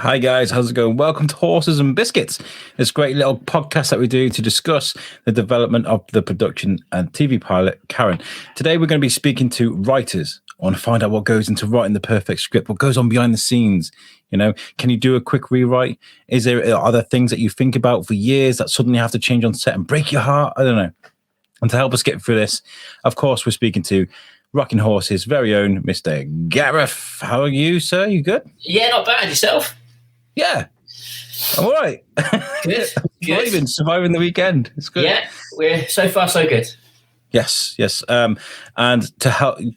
Hi guys, how's it going? Welcome to Horses and Biscuits, this great little podcast that we do to discuss the development of the production and TV pilot, Karen. Today we're going to be speaking to writers. I want to find out what goes into writing the perfect script, what goes on behind the scenes. You know, can you do a quick rewrite? Are there things that you think about for years that suddenly have to change on set and break your heart? I don't know. And to help us get through this, of course, we're speaking to Rocking Horses' very own Mr. Gareth. How are you, sir? You good? Yeah, not bad. Yourself? Yeah. I'm all right. Good. Surviving the weekend. It's good. Yeah, we're so far so good. Yes. And to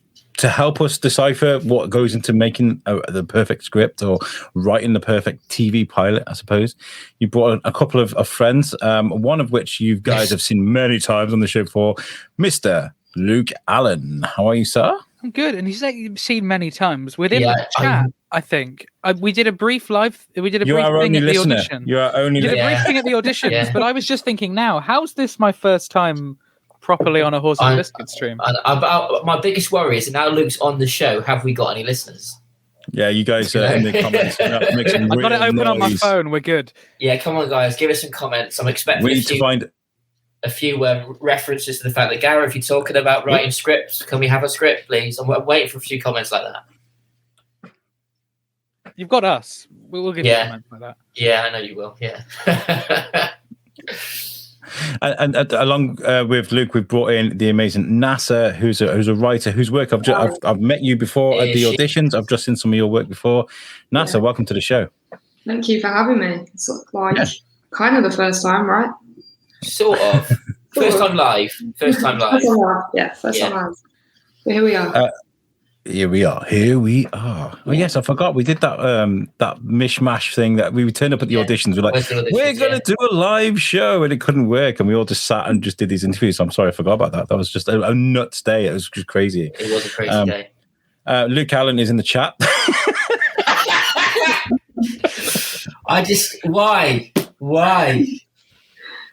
help us decipher what goes into making the perfect script or writing the perfect TV pilot, I suppose, you brought a couple of friends, one of which you guys have seen many times on the show before, Mr. Luke Allen. How are you, sir? I'm good. And you say you've seen many times. Within the chat, I think. We did a brief thing at the audition. You are only listener. Brief thing at the auditions, but I was just thinking now, how's this my first time properly on a Horses and Biscuit stream? My biggest worry is now Luke's on the show, have we got any listeners? Yeah, you guys in the comments. I've got it open on my phone. We're good. Yeah, come on, guys. Give us some comments. I'm expecting we need to find a few references to the fact that, Gareth, you're talking about writing scripts. Can we have a script, please? I'm waiting for a few comments like that. You've got us. We'll give you a comment like that. Yeah, I know you will. Yeah. and along with Luke, we've brought in the amazing NASA, who's a writer whose work I've met you before at the auditions. I've just seen some of your work before. NASA, welcome to the show. Thank you for having me. It's kind of the first time, right? Sort of. First time live. Yeah, first time live. But here we are. Here we are. Oh yes, I forgot we did that mishmash thing that we would turn up at the auditions. We're like, we're gonna do a live show, and it couldn't work, and we all just sat and just did these interviews. So I'm sorry I forgot about that. That was just a nuts day. It was just crazy. It was a crazy day. Luke Allen is in the chat. Why?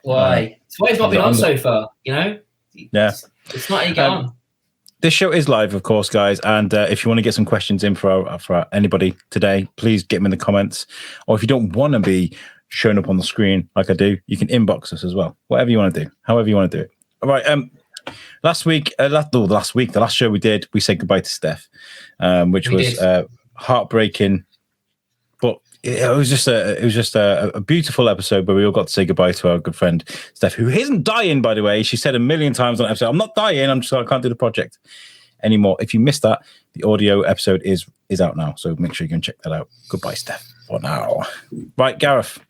It's why he's not been on so far, you know? Yeah. It's not how you get on. This show is live, of course, guys. And if you want to get some questions in for anybody today, please get them in the comments. Or if you don't want to be shown up on the screen like I do, you can inbox us as well. Whatever you want to do, however you want to do it. All right. The last show we did, we said goodbye to Steph, which was heartbreaking. But it was just a beautiful episode where we all got to say goodbye to our good friend Steph, who isn't dying, by the way. She said a million times on the episode, "I'm not dying. I can't do the project anymore." If you missed that, the audio episode is out now, so make sure you can check that out. Goodbye, Steph. For now, right, Gareth.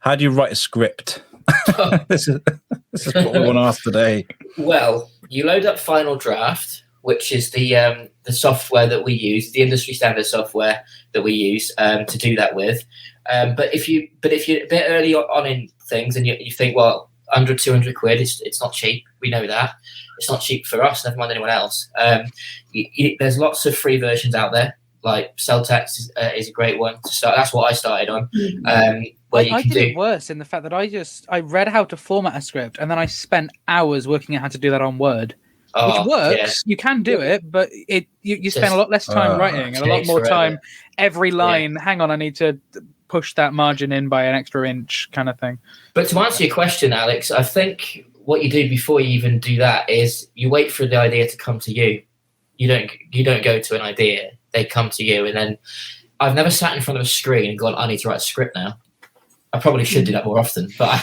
How do you write a script? This is what we want to ask today. Well, you load up Final Draft, which is the software that we use, the industry standard software that we use to do that with. But if you're a bit early on in things and you think, well, under 200 quid, it's not cheap. We know that. It's not cheap for us, never mind anyone else. There's lots of free versions out there. Like Celltex is a great one to start. That's what I started on. I did it worse in the fact that I read how to format a script and then I spent hours working out how to do that on Word. Which works. Yeah. You can do it, but you spend a lot less time writing and a lot more time every line. Yeah. Hang on, I need to push that margin in by an extra inch, kind of thing. But to answer your question, Alex, I think what you do before you even do that is you wait for the idea to come to you. You don't go to an idea; they come to you. And then I've never sat in front of a screen and gone, "I need to write a script now." I probably should do that more often, but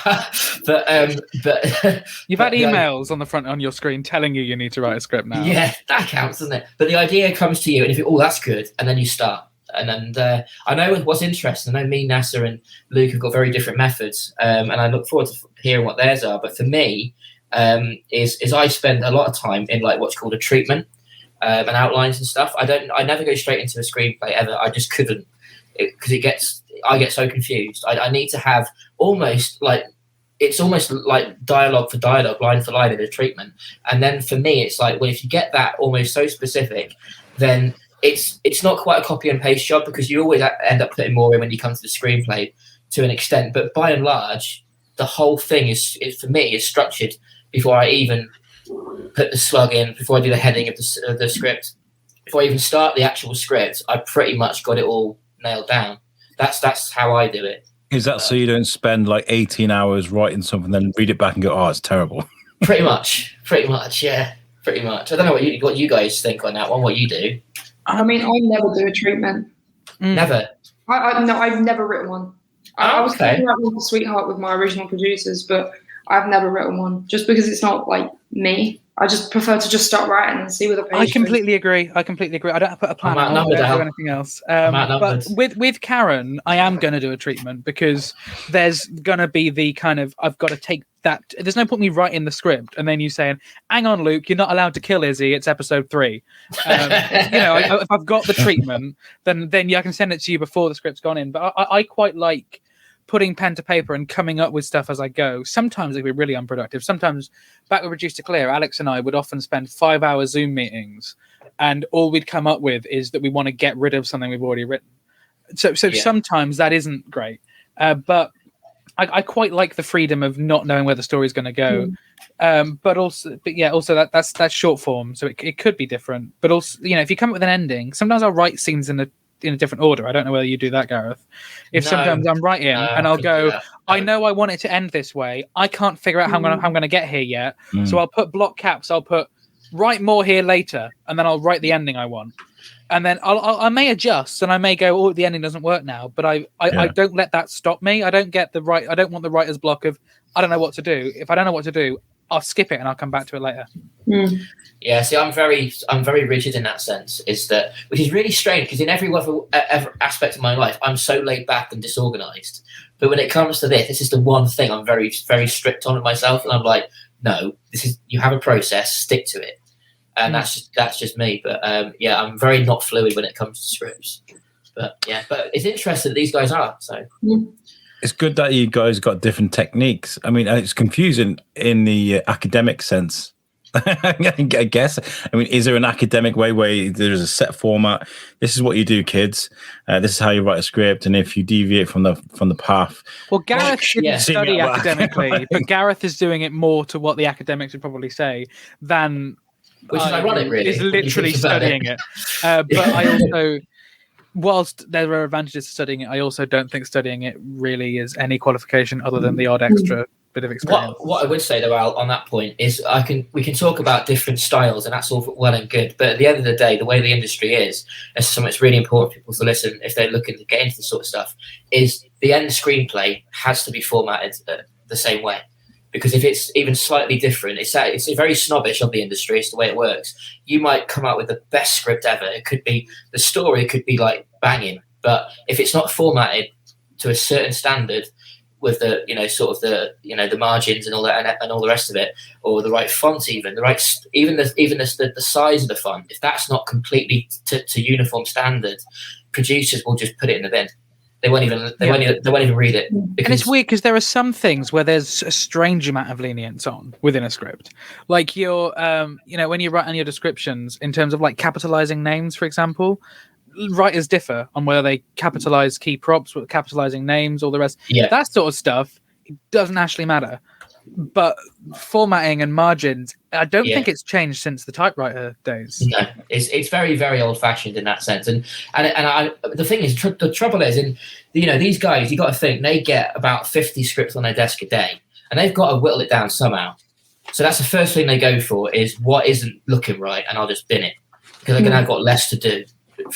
you've had emails on the front on your screen telling you need to write a script now. Yeah, that counts, doesn't it? But the idea comes to you, and if you think, "Oh, that's good," and then you start. And I know what's interesting. I know me, NASA, and Luke have got very different methods, and I look forward to hearing what theirs are. But for me, is I spend a lot of time in like what's called a treatment and outlines and stuff. I never go straight into a screenplay ever. I just couldn't because I get so confused. I need to have almost like dialogue for dialogue, line for line in a treatment. And then for me, it's like, well, if you get that almost so specific, then it's not quite a copy and paste job because you always end up putting more in when you come to the screenplay to an extent. But by and large, the whole thing is for me is structured before I even put the slug in, before I do the heading of the script, before I even start the actual script. I pretty much got it all nailed down. That's how I do it. Is that so you don't spend like 18 hours writing something, then read it back and go, "Oh, it's terrible"? Pretty much, yeah, pretty much. I don't know what you guys think on that one. What you do? I mean, I never do a treatment. Never. No, I've never written one. I was thinking about one for Sweetheart with my original producers, but I've never written one just because it's not like me. I just prefer to just start writing and see where the page I completely agree. I don't put a plan out or anything else. But with Karen, I am going to do a treatment because there's going to be the kind of, I've got to take that. There's no point me writing the script and then you saying, hang on, Luke, you're not allowed to kill Izzy. It's episode 3. If I've got the treatment, then I can send it to you before the script's gone in. But I quite like putting pen to paper and coming up with stuff as I go. Sometimes it can be really unproductive. Sometimes, back with Reduce to Clear, Alex and I would often spend 5-hour Zoom meetings, and all we'd come up with is that we want to get rid of something we've already written. So sometimes that isn't great. But I quite like the freedom of not knowing where the story's going to go. But also that's short form, so it could be different. But also, if you come up with an ending, sometimes I'll write scenes in a different order. I don't know whether you do that, Gareth. Sometimes I'm writing and I'll go, I know I want it to end this way. I can't figure out how I'm going to get here yet. So I'll put block caps. I'll put write more here later, and then I'll write the ending I want. And then I may adjust, and I may go, oh, the ending doesn't work now. But I don't let that stop me. I don't want the writer's block of I don't know what to do. If I don't know what to do, I'll skip it and I'll come back to it later. Yeah, see, I'm very rigid in that sense. Which is really strange because in every other aspect of my life, I'm so laid back and disorganized. But when it comes to this is the one thing I'm very, very strict on with myself, and I'm like, no, you have a process, stick to it, and that's just me. But I'm very not fluid when it comes to scripts. But it's interesting that these guys are so. It's good that you guys got different techniques. I mean, it's confusing in the academic sense. I guess. I mean, is there an academic way where there's a set format? This is what you do, kids. This is how you write a script, and if you deviate from the path. Well, Gareth didn't study academically, but Gareth is doing it more to what the academics would probably say than which is ironic, really. Is literally studying it. But I also, whilst there are advantages to studying it, I also don't think studying it really is any qualification other than the odd extra bit of experience. What I would say though, Al, on that point is we can talk about different styles, and that's all well and good. But at the end of the day, the way the industry is something that's really important for people to listen if they're looking to get into this sort of stuff. Is the end screenplay has to be formatted the same way, because if it's even slightly different, it's very snobbish of the industry. It's the way it works. You might come out with the best script ever. It could be the story could be like banging, but if it's not formatted to a certain standard, with the the margins and all that and all the rest of it, or the right font, even the size of the font, if that's not completely to uniform standard, producers will just put it in the bin. They won't even read it. And it's weird because there are some things where there's a strange amount of lenience on within a script, like your when you write on your descriptions in terms of like capitalizing names, for example. Writers differ on whether they capitalize key props, capitalizing names, all the rest. Yeah. That sort of stuff, it doesn't actually matter. But formatting and margins, I don't think it's changed since the typewriter days. No, it's very, very old fashioned in that sense. And the thing is, the trouble is, these guys, you got to think they get about 50 scripts on their desk a day, and they've got to whittle it down somehow. So that's the first thing they go for is what isn't looking right, and I'll just bin it because they're gonna got less to do.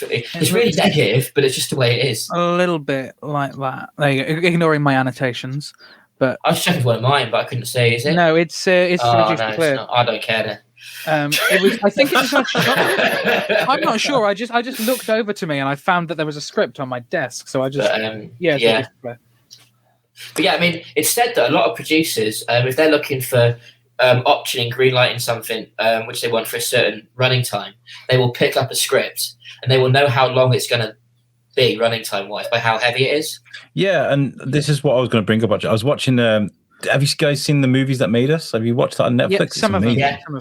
It's really negative, but it's just the way it is. A little bit like that. There you go. Ignoring my annotations, but I was checking for one of mine, but I couldn't say. Is it? No, it's Reduce to Clear. I don't care then. It was. I think it was. I'm not sure. I just looked over to me and I found that there was a script on my desk, so I just But I mean, it's said that a lot of producers, if they're looking for optioning, greenlighting something which they want for a certain running time, they will pick up a script and they will know how long it's going to be running time wise by how heavy it is. Yeah, and this is what I was going to bring up. Actually, I was watching. Have you guys seen The Movies That Made Us? Have you watched that on Netflix? Yeah, some of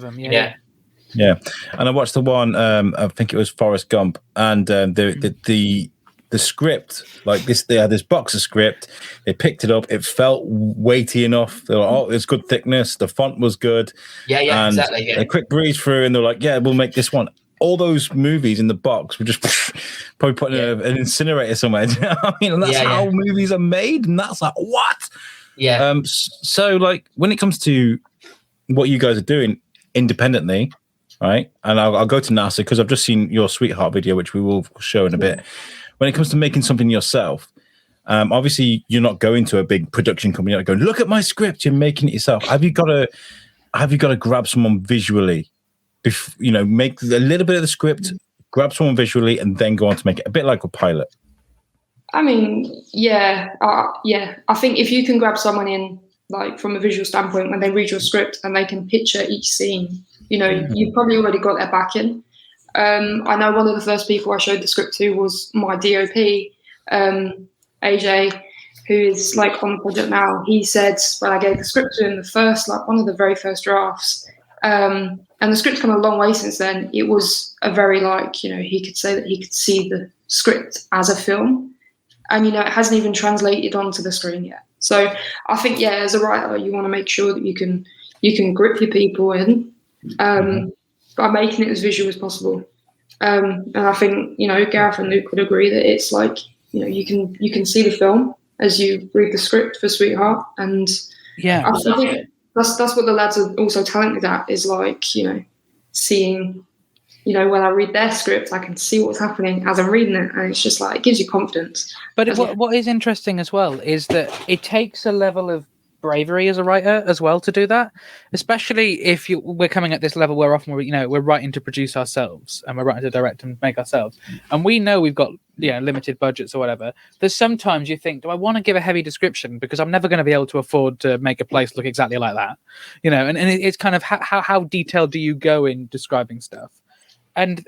them. Yeah. And I watched the one. I think it was Forrest Gump, and the script, like this, they had this box of script. They picked it up. It felt weighty enough. They were like, oh, it's good thickness. The font was good. Yeah, and exactly. Yeah. A quick breeze through, and they're like, yeah, we'll make this one. all those movies in the box were just probably put in an incinerator somewhere. Do you know what I mean? And that's how movies are made. And that's like, what? Yeah. So like when it comes to what you guys are doing independently, right? And I'll go to NASA because I've just seen your Sweetheart video, which we will show in a bit. When it comes to making something yourself, obviously you're not going to a big production company. You're not going, look at my script. You're making it yourself. Have you got to grab someone visually? Make a little bit of the script, grab someone visually, and then go on to make it a bit like a pilot. I mean, I think if you can grab someone in, like from a visual standpoint, when they read your script and they can picture each scene, you've probably already got their backing. I know one of the first people I showed the script to was my DOP, AJ, who is like on the project now. He said when I gave the script to him, one of the very first drafts. And the script's come a long way since then. It was a very he could say that he could see the script as a film, and it hasn't even translated onto the screen yet. So I think as a writer, you want to make sure that you can grip your people in by making it as visual as possible. And I think Gareth and Luke would agree that it's like you can see the film as you read the script for Sweetheart, and I think that's what the lads are also talented at, is like, seeing, when I read their script, I can see what's happening as I'm reading it. And it's just like, it gives you confidence. But what is interesting as well is that it takes a level of bravery as a writer as well to do that, especially if we're coming at this level where often we're writing to produce ourselves and we're writing to direct and make ourselves, and we know we've got limited budgets or whatever. There's sometimes you think, do I want to give a heavy description because I'm never going to be able to afford to make a place look exactly like that, and it's kind of how detailed do you go in describing stuff. And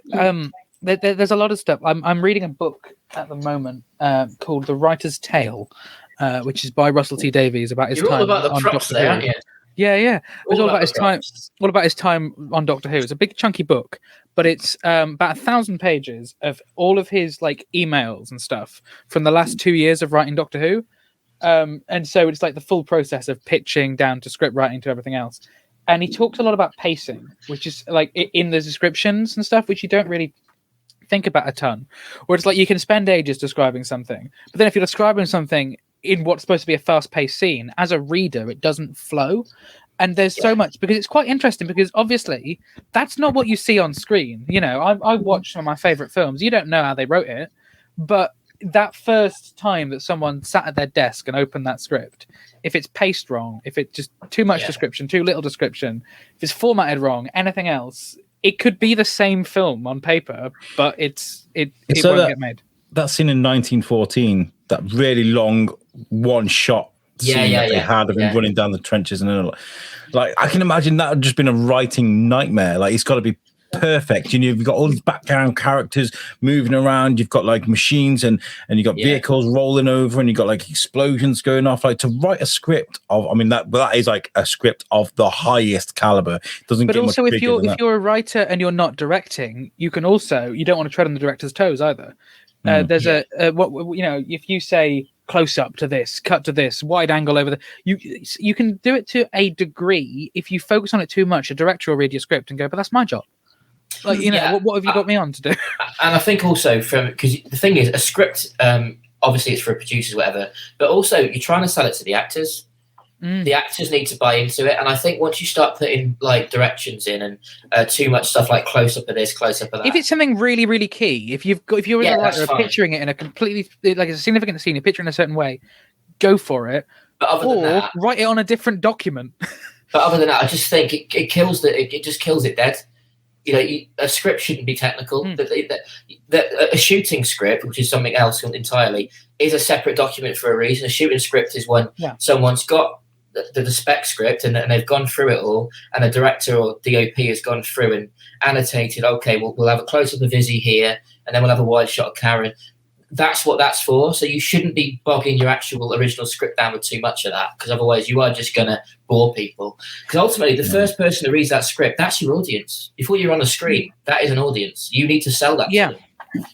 there's a lot of stuff. I'm reading a book at the moment called The Writer's Tale, which is by Russell T Davies, about his time. All about the props there, aren't you? Yeah. It was all about his time. All about his time on Doctor Who. It's a big chunky book, but it's about 1,000 pages of all of his emails and stuff from the last 2 years of writing Doctor Who. And so it's like the full process of pitching down to script writing to everything else. And he talks a lot about pacing, which is like in the descriptions and stuff, which you don't really think about a ton. Where it's like you can spend ages describing something, but then if you're describing something in what's supposed to be a fast-paced scene, as a reader, it doesn't flow. And there's so much, because it's quite interesting, because obviously that's not what you see on screen. I watch some of my favorite films. You don't know how they wrote it, but that first time that someone sat at their desk and opened that script, if it's paced wrong, if it's just too much description, too little description, if it's formatted wrong, anything else, it could be the same film on paper, but it won't get made. That scene in 1914, that really long one-shot scene that they had of him running down the trenches, and I can imagine that would just been a writing nightmare. Like, it's got to be perfect. You've got all these background characters moving around. You've got machines and you've got vehicles rolling over, and you've got explosions going off. To write a script of, that is a script of the highest caliber. It doesn't. But get also, much if you're a writer and you're not directing, you don't want to tread on the director's toes either. There's if you say close up to this, cut to this, wide angle over you can do it to a degree. If you focus on it too much, a director will read your script and go, but that's my job. What have you got me on to do? And I think also because the thing is, a script, obviously it's for producers, whatever, but also you're trying to sell it to the actors. The actors need to buy into it, and I think once you start putting directions in and too much stuff like close up of this, close up of that. If it's something really, really key, if you're a writer picturing it in a completely a significant scene, you're picturing a certain way, go for it. But other than that, write it on a different document. But other than that, I just think it kills it just kills it dead. A script shouldn't be technical. A shooting script, which is something else entirely, is a separate document for a reason. A shooting script is when someone's got the spec script and they've gone through it all, and a director or DOP has gone through and annotated, okay, we'll have a close-up of Izzy here, and then we'll have a wide shot of Karen. That's what that's for. So you shouldn't be bogging your actual original script down with too much of that, because otherwise you are just going to bore people. Because ultimately, the first person who reads that script, that's your audience. Before you're on the screen, that is an audience. You need to sell that. Yeah.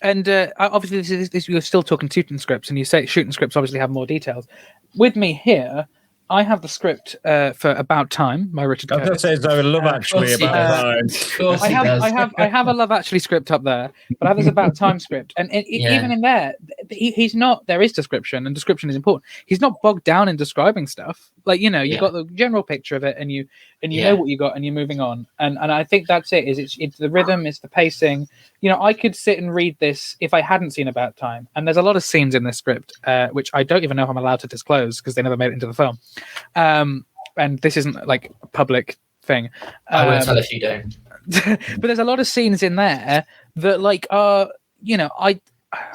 And obviously, this you're still talking shooting scripts, and you say shooting scripts obviously have more details. With me here, I have the script for About Time by Richard Curtis. I was going to say, Love Actually about time. I have a Love Actually script up there, but I have this About Time script, and even in there, he's not. There is description, and description is important. He's not bogged down in describing stuff. Like you've got the general picture of it, and you know what you got, and you're moving on. And I think that's it. It's the rhythm, it's the pacing. I could sit and read this if I hadn't seen About Time, and there's a lot of scenes in this script which I don't even know if I'm allowed to disclose because they never made it into the film. And this isn't like a public thing. I won't tell if you don't. But there's a lot of scenes in there that are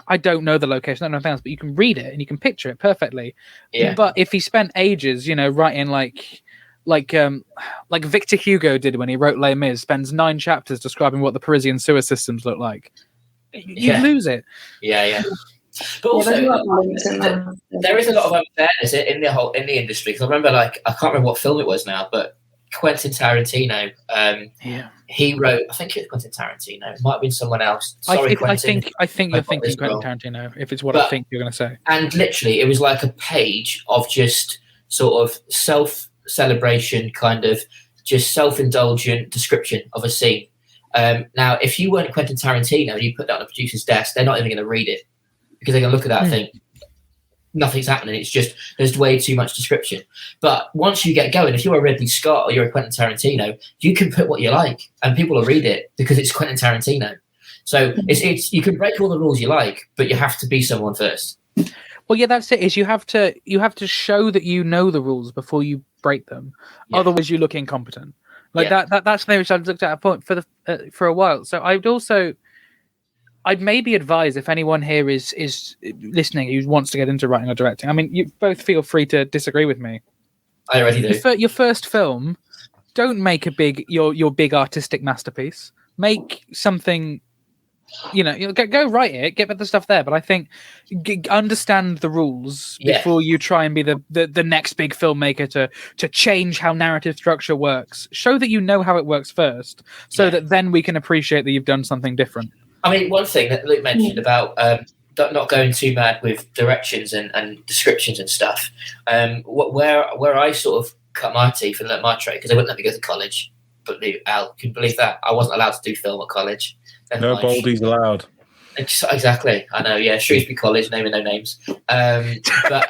I don't know the location, I don't know anything else, but you can read it and you can picture it perfectly. Yeah. But if he spent ages, writing like Victor Hugo did when he wrote Les Mis, spends 9 chapters describing what the Parisian sewer systems look like, you'd lose it. Yeah. But also, there is a lot of unfairness in the industry. Because I remember, I can't remember what film it was now, but Quentin Tarantino, he wrote. I think it was Quentin Tarantino. It might have been someone else. Sorry, Quentin. I think you're thinking Quentin Tarantino. If it's what I think you're going to say. And literally, it was like a page of just sort of self-celebration, kind of just self-indulgent description of a scene. Now, if you weren't Quentin Tarantino and you put that on a producer's desk, they're not even going to read it. Because they can look at that and think nothing's happening. It's just there's way too much description. But once you get going, if you're a Ridley Scott or you're a Quentin Tarantino, you can put what you like, and people will read it because it's Quentin Tarantino. So it's you can break all the rules you like, but you have to be someone first. Well, yeah, that's it. Is you have to show that you know the rules before you break them. Yeah. Otherwise, you look incompetent. That's the which I've looked at a point for a while. So I'd maybe advise if anyone here is listening who wants to get into writing or directing. I mean, you both feel free to disagree with me. I already do. Your first film, don't make your big artistic masterpiece. Make something, go write it, get the stuff there. But I think understand the rules before you try and be the next big filmmaker to change how narrative structure works. Show that you know how it works first, so that then we can appreciate that you've done something different. I mean, one thing that Luke mentioned about not going too mad with directions and descriptions and stuff, where I sort of cut my teeth and learnt my trade, because they wouldn't let me go to college. But Al, can you believe that? I wasn't allowed to do film at college. No boldies allowed. Exactly. I know, yeah. Shrewsbury College, naming no names. But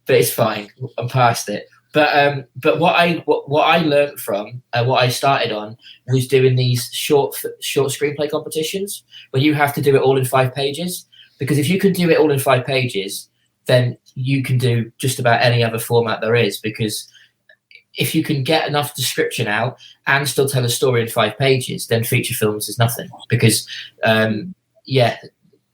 it's fine. I'm past it. But what I learned from what I started on was doing these short screenplay competitions where you have to do it all in 5 pages. Because if you can do it all in 5 pages, then you can do just about any other format there is. Because if you can get enough description out and still tell a story in 5 pages, then feature films is nothing. Because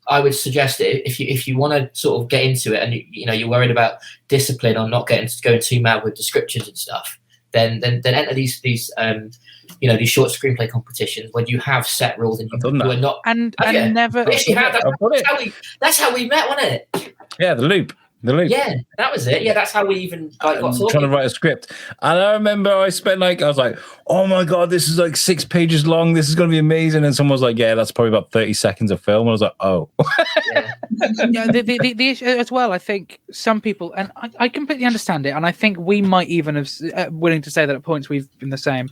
I would suggest that if you want to sort of get into it and you're worried about discipline or not going too mad with descriptions and stuff, then enter these short screenplay competitions when you have set rules and you are not never. That's how we met, wasn't it? Yeah, the loop. Yeah, that was it. Yeah, that's how we even got talking. Trying to write a script. And I remember I was like, oh my God, this is like 6 pages long. This is going to be amazing. And someone was like, yeah, that's probably about 30 seconds of film. And I was like, oh. Yeah, the issue as well, I think some people, and I completely understand it. And I think we might even have willing to say that at points we've been the same.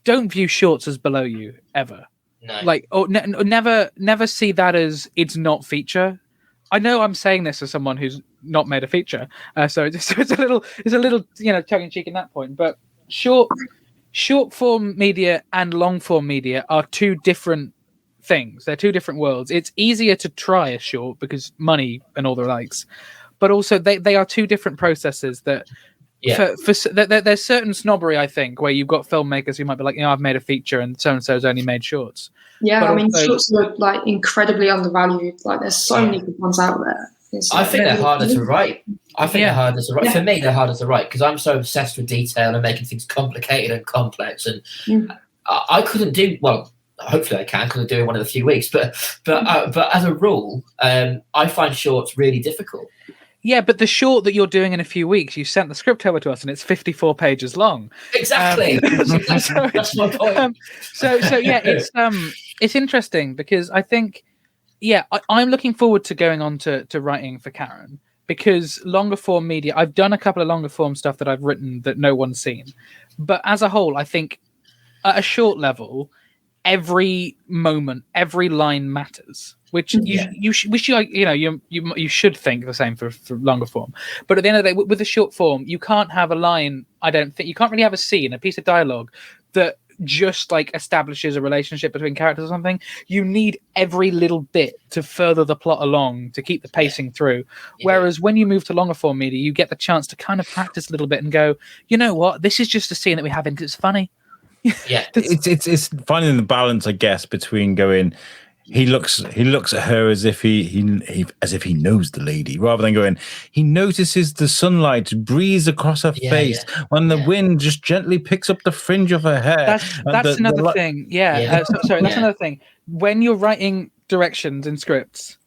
Don't view shorts as below you ever. No. Never see that as it's not feature. I know I'm saying this as someone who's not made a feature, so it's a little tongue in cheek in that point. But short form media and long form media are 2 different things. They're 2 different worlds. It's easier to try a short because money and all the likes, but also they are 2 different processes that. Yeah. There's certain snobbery, I think, where you've got filmmakers who might be like, I've made a feature and so-and-so's only made shorts. Yeah, but I mean, shorts are incredibly undervalued. There's so many good ones out there. I think they're harder to write. They're harder to write. Yeah. For me, they're harder to write because I'm so obsessed with detail and making things complicated and complex. And I couldn't do well. Hopefully, I can because I do it one of the few weeks. But as a rule, I find shorts really difficult. Yeah, but the short that you're doing in a few weeks, you sent the script over to us, and it's 54 pages long. Exactly. That's my point. So yeah, it's interesting because I think, I'm looking forward to going on to writing for Karen, because longer form media, I've done a couple of longer form stuff that I've written that no one's seen. But as a whole, I think at a short level, every moment, every line matters, which you should think the same for longer form. But at the end of the day, with a short form, you can't have a line. I don't think you can't really have a scene, a piece of dialogue that just like establishes a relationship between characters or something. You need every little bit to further the plot along, to keep the pacing through. Whereas when you move to longer form media, you get the chance to kind of practice a little bit and go, you know what, this is just a scene that we have in because it's funny. Yeah, it's finding the balance, I guess, between going. He looks at her as if he knows the lady, rather than going. He notices the sunlight breeze across her face when the wind just gently picks up the fringe of her hair. That's another thing. That's another thing. When you're writing directions and scripts,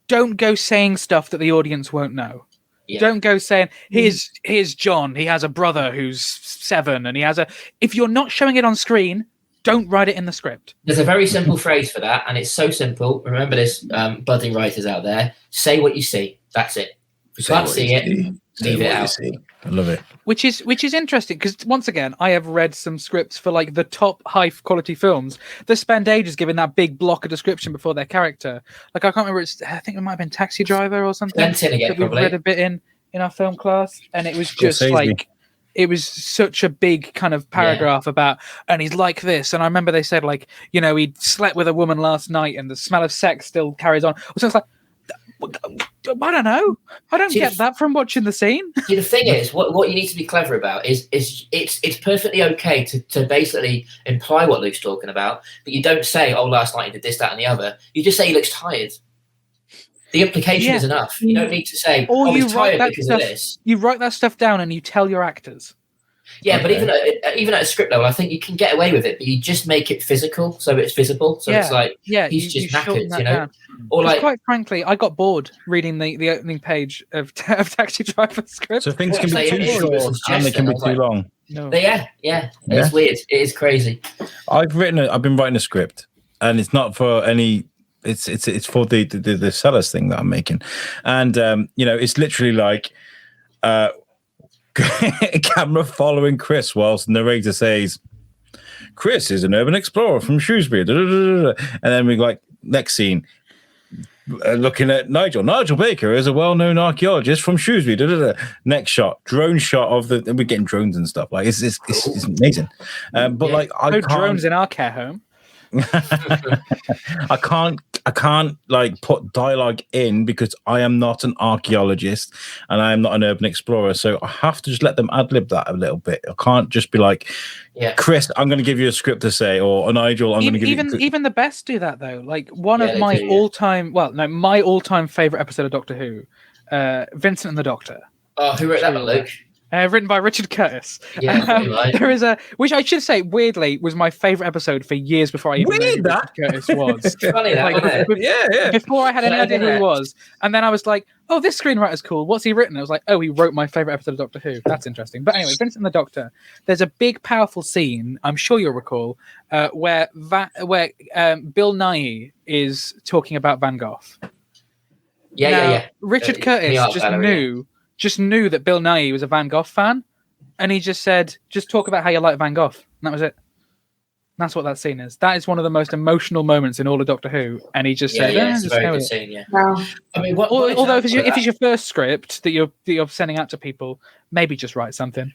don't go saying stuff that the audience won't know. Yeah. Don't go saying, here's John. He has a brother who's 7, and he has a. If you're not showing it on screen, don't write it in the script. There's a very simple phrase for that, and it's so simple. Remember this, budding writers out there. Say what you see. That's it. If you can't see it, leave it out. I love it. Which is interesting, because once again, I have read some scripts for like the top high quality films that spend ages giving that big block of description before their character. Like I can't remember. I think it might have been Taxi Driver or something. Again, we read a bit in our film class, and it was just like. It was such a big kind of paragraph about, and he's like this. And I remember they said, like, you know, he slept with a woman last night and the smell of sex still carries on. So it's like, I don't know. I don't get that from watching the scene. See, the thing is, what you need to be clever about is it's perfectly okay to basically imply what Luke's talking about, but you don't say, oh, last night he did this, that, and the other. You just say he looks tired. The implication is enough. You don't need to say, he's tired because of this. You write that stuff down and you tell your actors. Yeah, but even at a script level, I think you can get away with it, but you just make it physical, so it's visible. So it's like, he's just knackered, you know? Down. Or like, quite frankly, I got bored reading the opening page of Taxi Driver script. So things can be too short and they can be too long. No. It's weird. It is crazy. I've been writing a script, and it's not for any. It's for the sellers thing that I'm making, and it's literally like camera following Chris whilst the narrator says, "Chris is an urban explorer from Shrewsbury," and then we like next scene. Looking at Nigel Baker is a well-known archaeologist from Shrewsbury. Next shot, drone shot and we're getting drones and stuff. Like it's amazing. But like I can't, drones in our care home. I can't like put dialogue in because I am not an archaeologist and I am not an urban explorer, so I have to just let them ad-lib that a little bit. I can't just be like, Chris, I'm going to give you a script to say, or Nigel, I'm going to give you... Even the best do that, though. Like, my all-time favourite episode of Doctor Who, Vincent and the Doctor. Oh, who wrote that one, Luke? Written by Richard Curtis. Yeah, there is which I should say, weirdly, was my favourite episode for years before I even knew who Richard Curtis was. Funny that, Before I had any idea who he was. And then I was like, oh, this screenwriter's cool. What's he written? I was like, oh, he wrote my favourite episode of Doctor Who. That's interesting. But anyway, Vincent and the Doctor. There's a big, powerful scene, I'm sure you'll recall, where Bill Nighy is talking about Van Gogh. Richard Curtis just knew that Bill Nighy was a Van Gogh fan, and he just said, just talk about how you like Van Gogh. And that was it. And that's what that scene is. That is one of the most emotional moments in all of Doctor Who. And he just said, it's a very good scene, yeah. Wow. I mean, although if it's your first script that you're sending out to people, maybe just write something.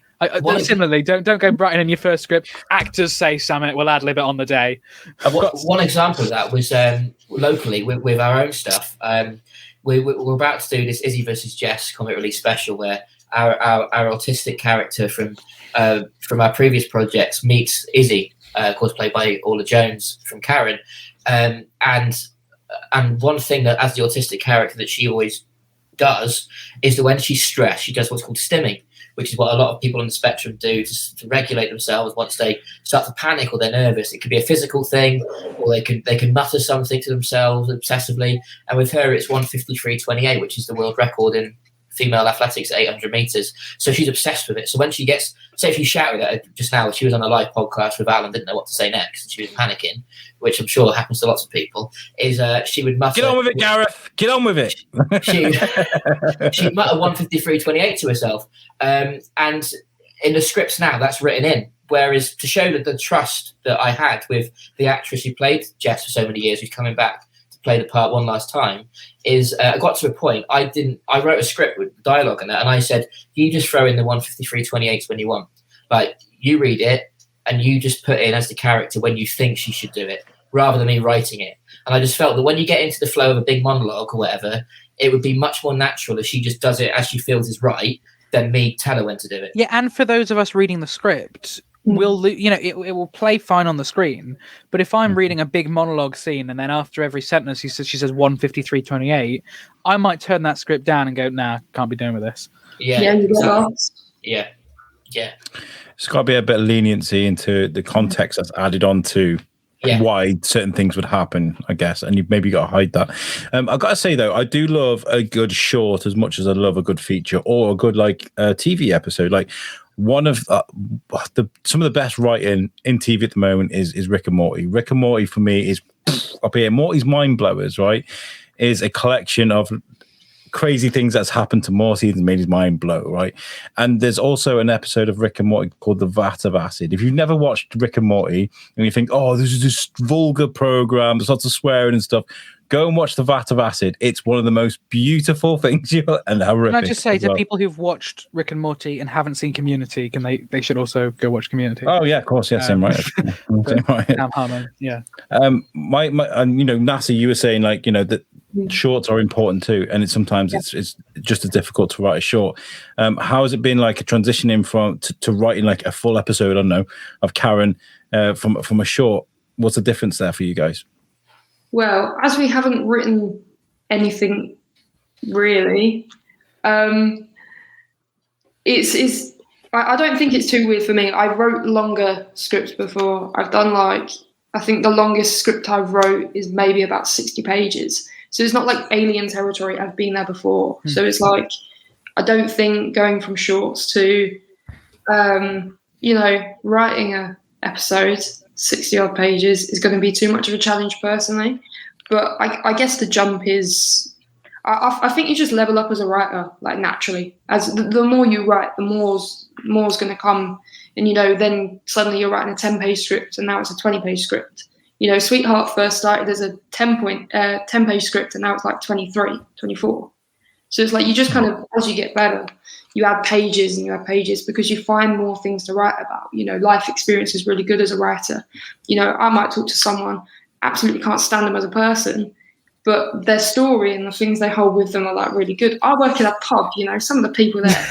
Similarly, don't go writing in your first script. Actors say something, we'll ad-lib it on the day. One example of that was locally with our own stuff. We're about to do this Izzy versus Jess comic release special where our autistic character from our previous projects meets Izzy, of course played by Orla Jones from Karen, and one thing that as the autistic character that she always does is that when she's stressed, she does what's called stimming, which is what a lot of people on the spectrum do to regulate themselves once they start to panic or they're nervous. It could be a physical thing, or they can mutter something to themselves obsessively. And with her, it's 1:53:28, which is the world record in female athletics at 800 meters. So she's obsessed with it. So when she gets, say if you shouted at her just now, she was on a live podcast with Alan, didn't know what to say next, and she was panicking, which I'm sure happens to lots of people, is she would mutter... Get on with it, Gareth! Get on with it! She'd mutter 153.28 to herself. And in the scripts now, that's written in. Whereas to show that the trust that I had with the actress who played Jess for so many years, who's coming back to play the part one last time, is I got to a point, I wrote a script with dialogue in it, and I said, you just throw in the 153.28 when you want. Like, you read it, and you just put in as the character when you think she should do it, rather than me writing it. And I just felt that when you get into the flow of a big monologue or whatever, it would be much more natural if she just does it as she feels is right, than me tell her when to do it. Yeah, and for those of us reading the script, it will play fine on the screen. But if I'm reading a big monologue scene and then after every sentence she says 153.28, I might turn that script down and go, nah, can't be doing with this. Yeah. It's got to be a bit of leniency into the context that's added on to why certain things would happen, I guess, and you've maybe got to hide that. I've got to say though, I do love a good short as much as I love a good feature or a good TV episode. Like one of some of the best writing in TV at the moment is Rick and Morty. Rick and Morty for me is up here. Morty's Mind Blowers, right? Is a collection of crazy things that's happened to Morty and made his mind blow, right? And there's also an episode of Rick and Morty called The Vat of Acid. If you've never watched Rick and Morty and you think, oh, this is this vulgar program, there's lots of swearing and stuff, go and watch The Vat of Acid. It's one of the most beautiful things and horrific. Can I just say to people who've watched Rick and Morty and haven't seen Community, they should also go watch Community? Oh yeah, of course, yeah, same right. Same right. Yeah. My NASA, you were saying that shorts are important too, and it's sometimes it's just as difficult to write a short. How has it been like transitioning from to writing like a full episode? I don't know, of Karen from a short. What's the difference there for you guys? Well, as we haven't written anything really, it's I don't think it's too weird for me. I wrote longer scripts before. I've done I think the longest script I've wrote is maybe about 60 pages. So it's not like alien territory. I've been there before. So it's I don't think going from shorts to, writing a episode, 60 odd pages is going to be too much of a challenge personally. But I guess the jump is, I think you just level up as a writer, naturally. As the more you write, the more's going to come. And, then suddenly you're writing a 10-page script and now it's a 20-page script. Sweetheart first started as a 10-page script and now it's 23, 24. So it's you just kind of, as you get better, you add pages and you add pages because you find more things to write about. Life experience is really good as a writer. I might talk to someone, absolutely can't stand them as a person, but their story and the things they hold with them are really good. I work in a pub, some of the people there,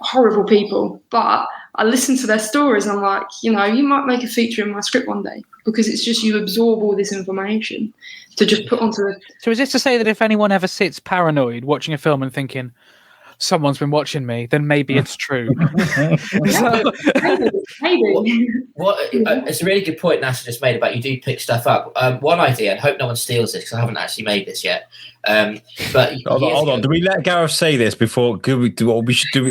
horrible people, but I listen to their stories and I'm you might make a feature in my script one day because it's just you absorb all this information to just put onto the... So is this to say that if anyone ever sits paranoid watching a film and thinking, someone's been watching me, then maybe it's true? Maybe. It's a really good point NASA just made about you do pick stuff up. One idea, and hope no one steals this because I haven't actually made this yet. But hold on. Do we let Gareth say this before? Could we do what we should do?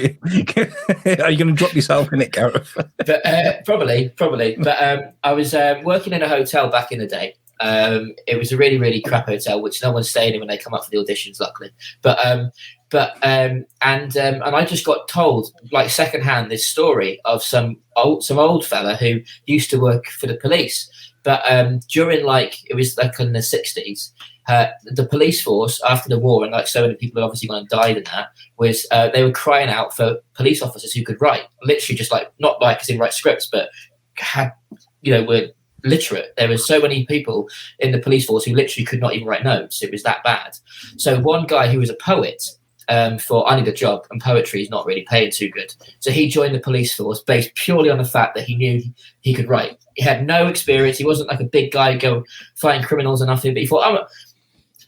Are you going to drop yourself in it, Gareth? But probably. But I was working in a hotel back in the day. It was a really, really crap hotel, which no one's staying in when they come up for the auditions, luckily. But I just got told secondhand this story of some old fella who used to work for the police. But during it was in the 60s, the police force after the war, and so many people had obviously gone and died in that, was they were crying out for police officers who could write, literally just not as in write scripts, but had were literate. There were so many people in the police force who literally could not even write notes. It was that bad. So one guy who was a poet, for I need a job, and poetry is not really paying too good. So he joined the police force based purely on the fact that he knew he could write. He had no experience. He wasn't a big guy go fighting criminals or nothing. But he thought,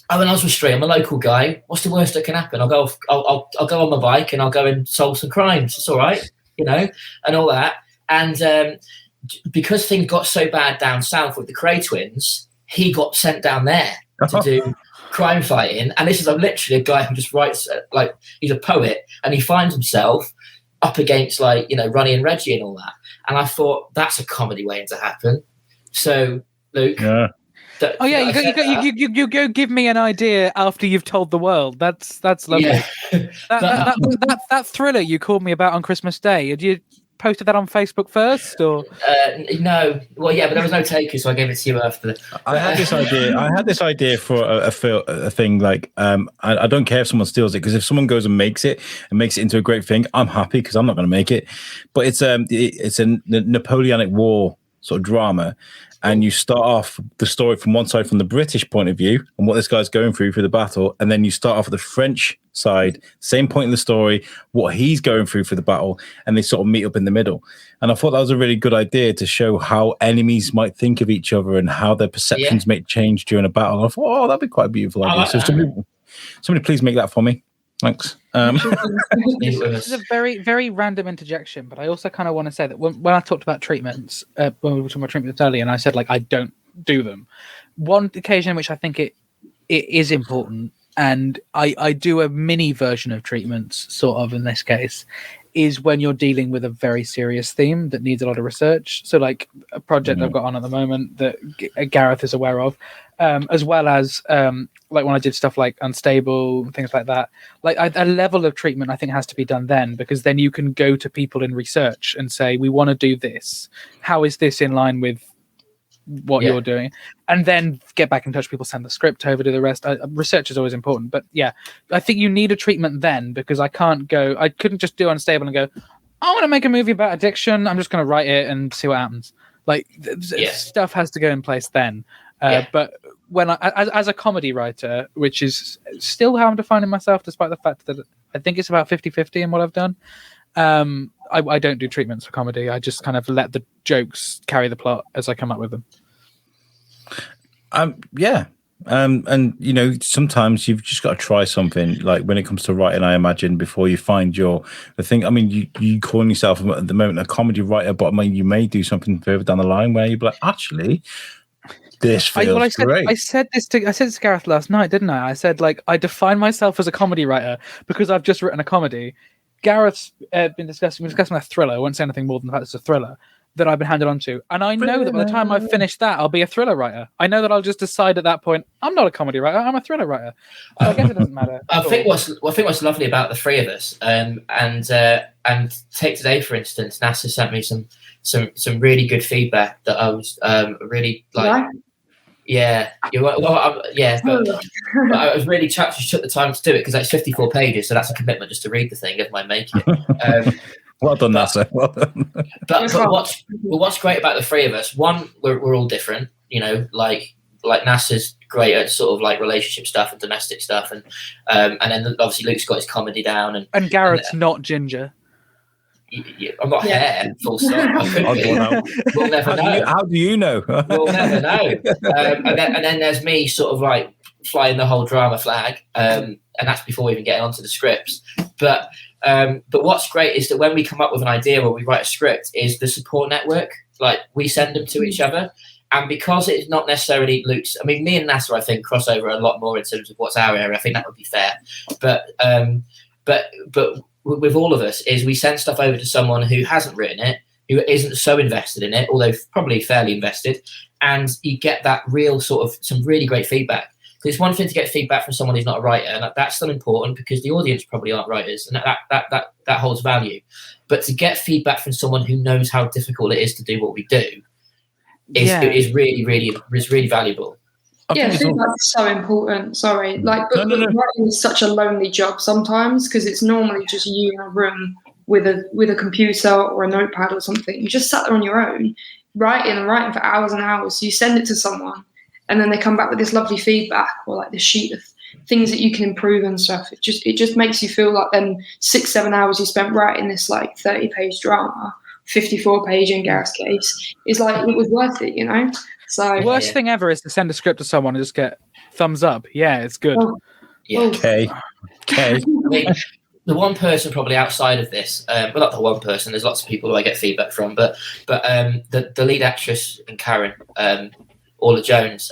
I'm an Oswald Street. I'm a local guy. What's the worst that can happen? I'll go on my bike and I'll go and solve some crimes. It's all right, and all that. And because things got so bad down south with the Cray twins, he got sent down there to do crime fighting, and this is literally a guy who just writes he's a poet, and he finds himself up against Ronnie and Reggie and all that. And I thought that's a comedy waiting to happen. So Luke, you go give me an idea after you've told the world. That's lovely. Yeah. that thriller you called me about on Christmas Day. Had you posted that on Facebook first, or no? Well, yeah, but there was no takers, so I gave it to you after. I had this idea for a thing like I don't care if someone steals it, because if someone goes and makes it into a great thing, I'm happy because I'm not going to make it. But it's a Napoleonic War sort of drama. And you start off the story from one side, from the British point of view, and what this guy's going through the battle, and then you start off at the French side, same point in the story, what he's going through for the battle, and they sort of meet up in the middle. And I thought that was a really good idea to show how enemies might think of each other and how their perceptions may change during a battle. I thought, that'd be quite a beautiful idea. So somebody please make that for me. Thanks. This is a very, very random interjection, but I also kind of want to say that when I talked about treatments, when we were talking about treatments earlier, and I said I don't do them. One occasion in which I think it is important, and I do a mini version of treatments, sort of in this case, is when you're dealing with a very serious theme that needs a lot of research. So a project I've got on at the moment that Gareth is aware of, as well as when I did stuff like Unstable and things like that, a level of treatment I think has to be done then, because then you can go to people in research and say, we want to do this. How is this in line with what you're doing? And then get back in touch with people, send the script over, do the rest. Research is always important, but I think you need a treatment then, because I couldn't just do Unstable and go, I want to make a movie about addiction, I'm just going to write it and see what happens. Stuff has to go in place then. But when as a comedy writer, which is still how I'm defining myself, despite the fact that I think it's about 50-50 in what I've done, I don't do treatments for comedy. I just kind of let the jokes carry the plot as I come up with them. And sometimes you've just got to try something, when it comes to writing, I imagine, before you find the thing. I mean, you calling yourself at the moment a comedy writer, but I mean, you may do something further down the line where you'd be like, actually, this feels great. I said this to Gareth last night, didn't I? I said, I define myself as a comedy writer because I've just written a comedy. Gareth's been discussing a thriller. I won't say anything more than the fact it's a thriller that I've been handed on to. And I know that by the time I've finished that, I'll be a thriller writer. I know that I'll just decide at that point, I'm not a comedy writer, I'm a thriller writer. So I guess it doesn't matter. I think what's lovely about the three of us, and take today, for instance, NASA sent me some really good feedback that I was really like. Yeah, but I was really chuffed you took the time to do it, because that's 54 pages, so that's a commitment just to read the thing, if I make it. Well done, NASA. Well done. But what's great about the three of us? One, we're all different. Like NASA's great at sort of relationship stuff and domestic stuff, and then obviously Luke's got his comedy down, and Gareth's not ginger. I've got hair, full stop. We'll never know. How do you know? We'll never know. And then there's me, sort of flying the whole drama flag, and that's before we even get onto the scripts. But what's great is that when we come up with an idea or we write a script, is the support network. We send them to each other, and because it's not necessarily Luke's. I mean, me and NASA, I think, cross over a lot more in terms of what's our area. I think that would be fair. But with all of us, is we send stuff over to someone who hasn't written it, who isn't so invested in it, although probably fairly invested, and you get that real sort of some really great feedback. Because it's one thing to get feedback from someone who's not a writer, and that's still important because the audience probably aren't writers, and that holds value. But to get feedback from someone who knows how difficult it is to do what we do is really valuable. Feedback's so important. Sorry, writing is such a lonely job sometimes, because it's normally just you in a room with a computer or a notepad or something. You just sat there on your own, writing for hours and hours. So you send it to someone, and then they come back with this lovely feedback or this sheet of things that you can improve and stuff. It just makes you feel like then 6-7 hours you spent writing this 30-page drama, 54-page in Gareth's case, is it was worth it, So the worst thing ever is to send a script to someone and just get thumbs up. Yeah, it's good. Okay. I mean, the one person probably outside of this, not the one person. There's lots of people who I get feedback from, but the lead actress and Karen, Orla Jones.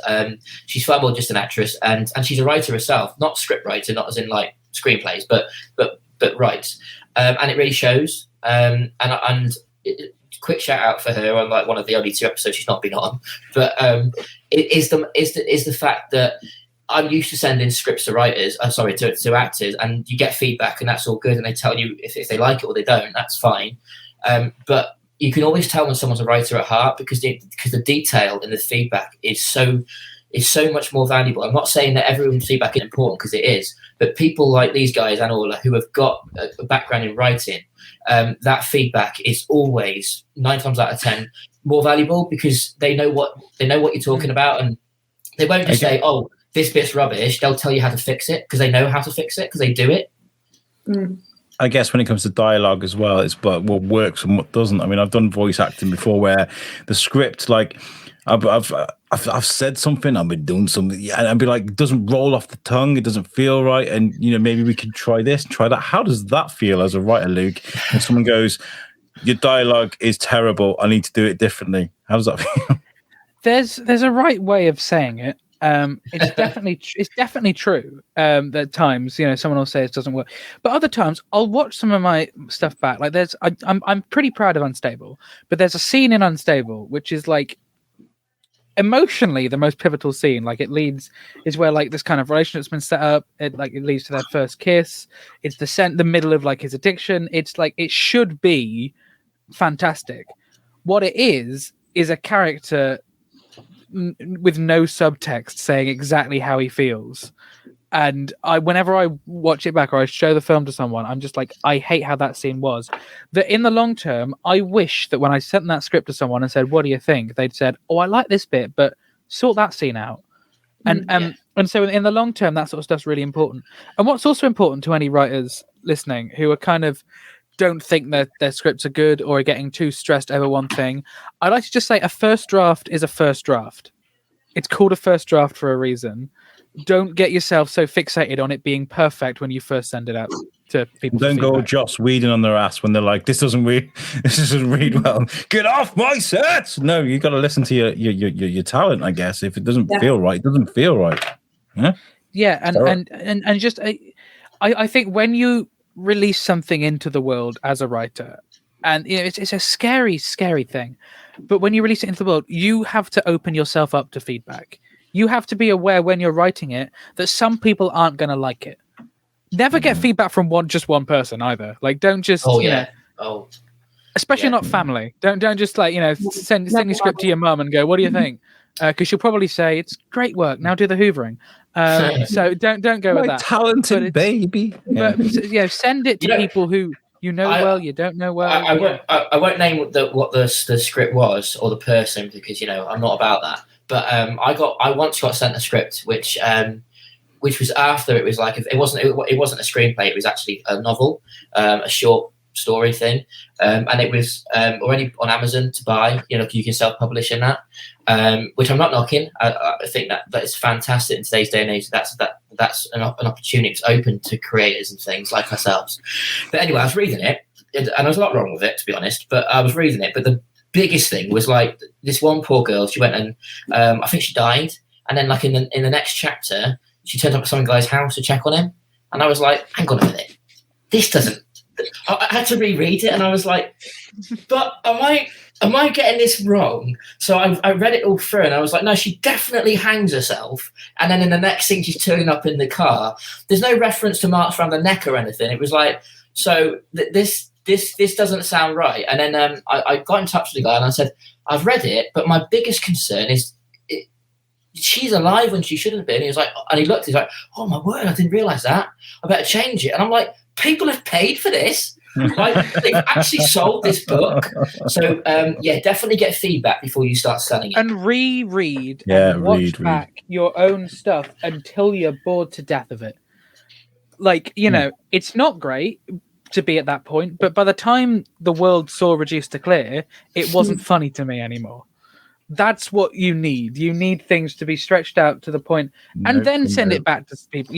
She's far more just an actress, and she's a writer herself, not script writer, not as in like screenplays, but writes. And it really shows. Quick shout out for her on like one of the only 2 episodes she's not been on. But it is the fact that I'm used to sending scripts to writers, to actors, and you get feedback, and that's all good, and they tell you if they like it or they don't. That's fine. But you can always tell when someone's a writer at heart because the detail in the feedback is so much more valuable. I'm not saying that everyone's feedback is important, because it is, but people like these guys and Orla who have got a background in writing, that feedback is always 9 times out of 10 more valuable, because they know what you're talking about, and they won't just say, "Oh, this bit's rubbish." They'll tell you how to fix it, because they know how to fix it, because they do it. I guess when it comes to dialogue as well, it's what works and what doesn't. I mean, I've done voice acting before where the script, like, I've said something, I've been doing something, and I'd be like, it doesn't roll off the tongue, it doesn't feel right, and maybe we could try this, try that. How does that feel as a writer, Luke? When someone goes, "Your dialogue is terrible, I need to do it differently." How does that feel? There's a right way of saying it. It's definitely true that at times someone will say it doesn't work, but other times I'll watch some of my stuff back. Like I'm pretty proud of Unstable, but there's a scene in Unstable which is like emotionally the most pivotal scene. Like is where like this kind of relationship's been set up. It leads to their first kiss. It's the middle of like his addiction. It's like it should be fantastic. What it is a character with no subtext saying exactly how he feels, and whenever I watch it back or I show the film to someone, I'm just like, I hate how that scene was. That in the long term, I wish that when I sent that script to someone and said, "What do you think?" they'd said, "Oh, I like this bit, but sort that scene out." And so in the long term, that sort of stuff's really important. And what's also important to any writers listening who are kind of don't think that their scripts are good or are getting too stressed over one thing, I'd like to just say a first draft is a first draft. It's called a first draft for a reason. Don't get yourself so fixated on it being perfect when you first send it out to people. Don't go Joss Whedon on their ass when they're like, this doesn't read well. Get off my set! No, you got to listen to your talent, I guess. If it doesn't feel right, it doesn't feel right. Yeah, and just I think when you release something into the world as a writer, and it's a scary thing, but when you release it into the world, you have to open yourself up to feedback. You have to be aware when you're writing it that some people aren't going to like it. Never get feedback from just one person either. Like, don't just especially not family. Don't just like send your script to your mum and go, "What do you think?" Because she'll probably say, "It's great work. Now do the hoovering." So don't go with that. Talented baby. But send it to people who you don't know well. I won't name what the script was or the person, because I'm not about that. But I once got sent a script which was after it was like, it wasn't a screenplay. It was actually a novel, a short story thing, and it was already on Amazon to buy. You can self-publish in that, which I'm not knocking. I think that is fantastic in today's day and age. That's an opportunity that's open to creators and things like ourselves. But anyway, I was reading it, and there was a lot wrong with it, to be honest. But I was reading it, but the biggest thing was like this one poor girl. She went and I think she died, and then like in the next chapter, she turned up at some guy's house to check on him, and I was like, hang on a minute, this doesn't. I had to reread it, and I was like, but am I getting this wrong? So I read it all through, and I was like, no, she definitely hangs herself. And then in the next scene, she's turning up in the car. There's no reference to marks around the neck or anything. It was like, so this doesn't sound right. And then I got in touch with the guy, and I said, I've read it, but my biggest concern is she's alive when she shouldn't be. And he was like, and he looked, he's like, oh my word, I didn't realize that. I better change it. And I'm like, people have paid for this. Like, they've actually sold this book. So definitely get feedback before you start selling it. And reread and watch back your own stuff until you're bored to death of it. Like, it's not great to be at that point, but by the time the world saw Reduced to Clear, it wasn't funny to me anymore. That's what you need. You need things to be stretched out to the point, and then send it back to people.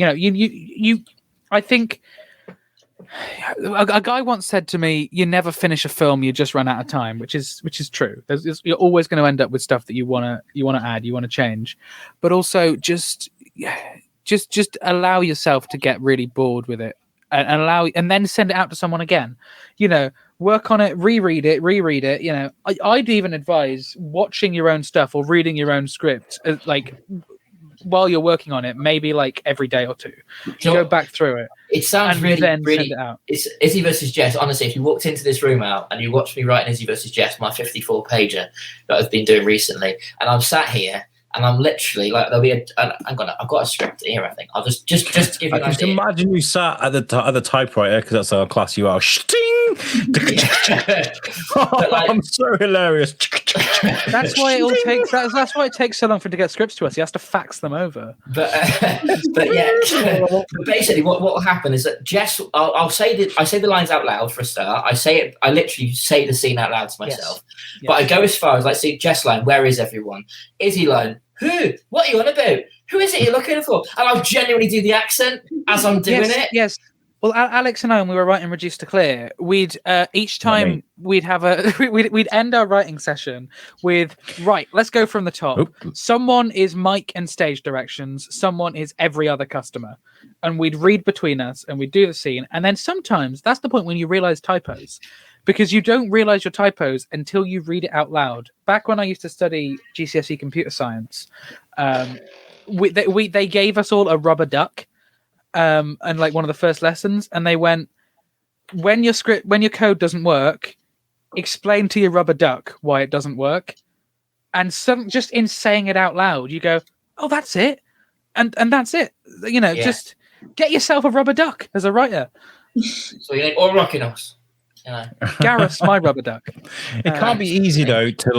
I think A guy once said to me, "You never finish a film; you just run out of time," which is true. You're always going to end up with stuff that you want to add, you want to change, but also just allow yourself to get really bored with it, and then send it out to someone again. Work on it, reread it. I'd even advise watching your own stuff or reading your own script, while you're working on it, maybe like every day or two. Go back through it. It sounds really send it out. It's Izzy versus Jess. Honestly, if you walked into this room out and you watched me writing Izzy versus Jess, my 54-pager that I've been doing recently, and I'm sat here and I'm literally like, I've got a script here. I think I'll just to give you an idea. Just imagine you sat at the typewriter, because that's how class you are. I'm so hilarious. That's why it all takes. That's why it takes so long for him to get scripts to us. He has to fax them over. But yeah. But basically, what will happen is that Jess, I say the lines out loud for a start. I literally say the scene out loud to myself. Yes. But I go as far as like, see, Jess line, where is everyone? Izzy line, who? What are you on about? Who is it you're looking for? And I'll genuinely do the accent as I'm doing it. Yes. Well, Alex and I, when we were writing Reduced to Clear, we'd each time we'd have we'd end our writing session with, right, let's go from the top. Oop. Someone is mic and stage directions. Someone is every other customer. And we'd read between us and we'd do the scene. And then sometimes that's the point when you realize typos, because you don't realize your typos until you read it out loud. Back when I used to study GCSE computer science, they gave us all a rubber duck. And like one of the first lessons, and they went, when your code doesn't work, explain to your rubber duck why it doesn't work. And just in saying it out loud, you go, oh, that's it. And that's it. Just get yourself a rubber duck as a writer. So you need all rocking us. Gareth's my rubber duck. It can't be easy though to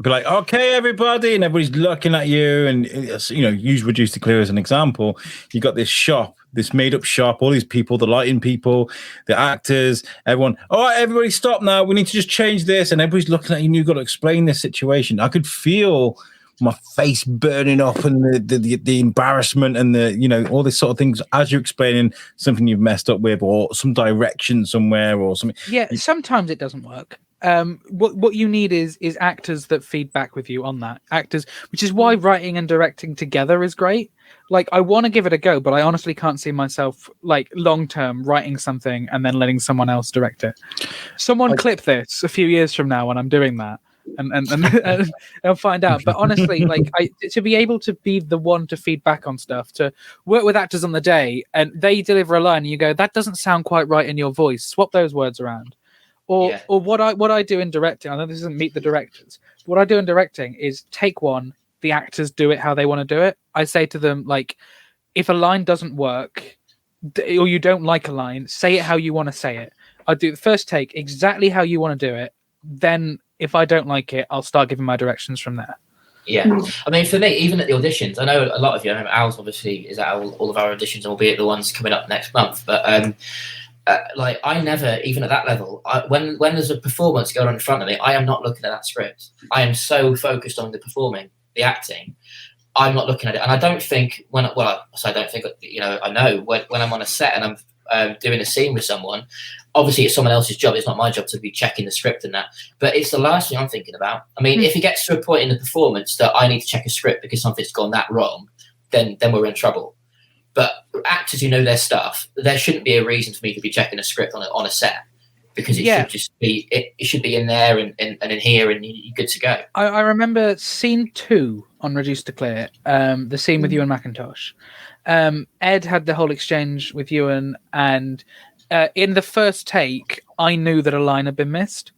be like, okay, everybody, and everybody's looking at you, and use Reduced to Clear as an example. You got this shop, this made-up shop, all these people, the lighting people, the actors, everyone. All right, everybody, stop now. We need to just change this, and everybody's looking at you. And you've got to explain this situation. I could feel my face burning up, and the embarrassment, and all this sort of things as you're explaining something you've messed up with, or some direction somewhere, or something. Yeah, sometimes it doesn't work. What you need is actors that feed back with you on that. Actors, which is why writing and directing together is great. Like, I want to give it a go, but I honestly can't see myself like long term writing something and then letting someone else direct it. Someone clip this a few years from now when I'm doing that, and I'll find out. But honestly, like, to be able to be the one to feed back on stuff, to work with actors on the day, and they deliver a line, and you go, that doesn't sound quite right in your voice. Swap those words around. Or what I do in directing, I know this doesn't meet the directors. What I do in directing is take one, the actors do it how they want to do it. I say to them, like, if a line doesn't work, or you don't like a line, say it how you want to say it. I do the first take exactly how you want to do it. Then if I don't like it, I'll start giving my directions from there. Yeah. I mean, for me, even at the auditions, I know a lot of you, I know Al's obviously is at all of our auditions, and will be at the ones coming up next month. But I never, even at that level, when there's a performance going on in front of me, I am not looking at that script. I am so focused on the performing, the acting. I'm not looking at it, and I don't think I know when I'm on a set and I'm doing a scene with someone. Obviously, it's someone else's job. It's not my job to be checking the script and that. But it's the last thing I'm thinking about. I mean, if it gets to a point in the performance that I need to check a script because something's gone that wrong, then we're in trouble. But actors who know their stuff, there shouldn't be a reason for me to be checking a script on a set, because it should just be it should be in there and in here, and you're good to go. I remember scene 2 on Reduced to Clear, the scene with Ewan McIntosh. Ed had the whole exchange with Ewan, and in the first take, I knew that a line had been missed,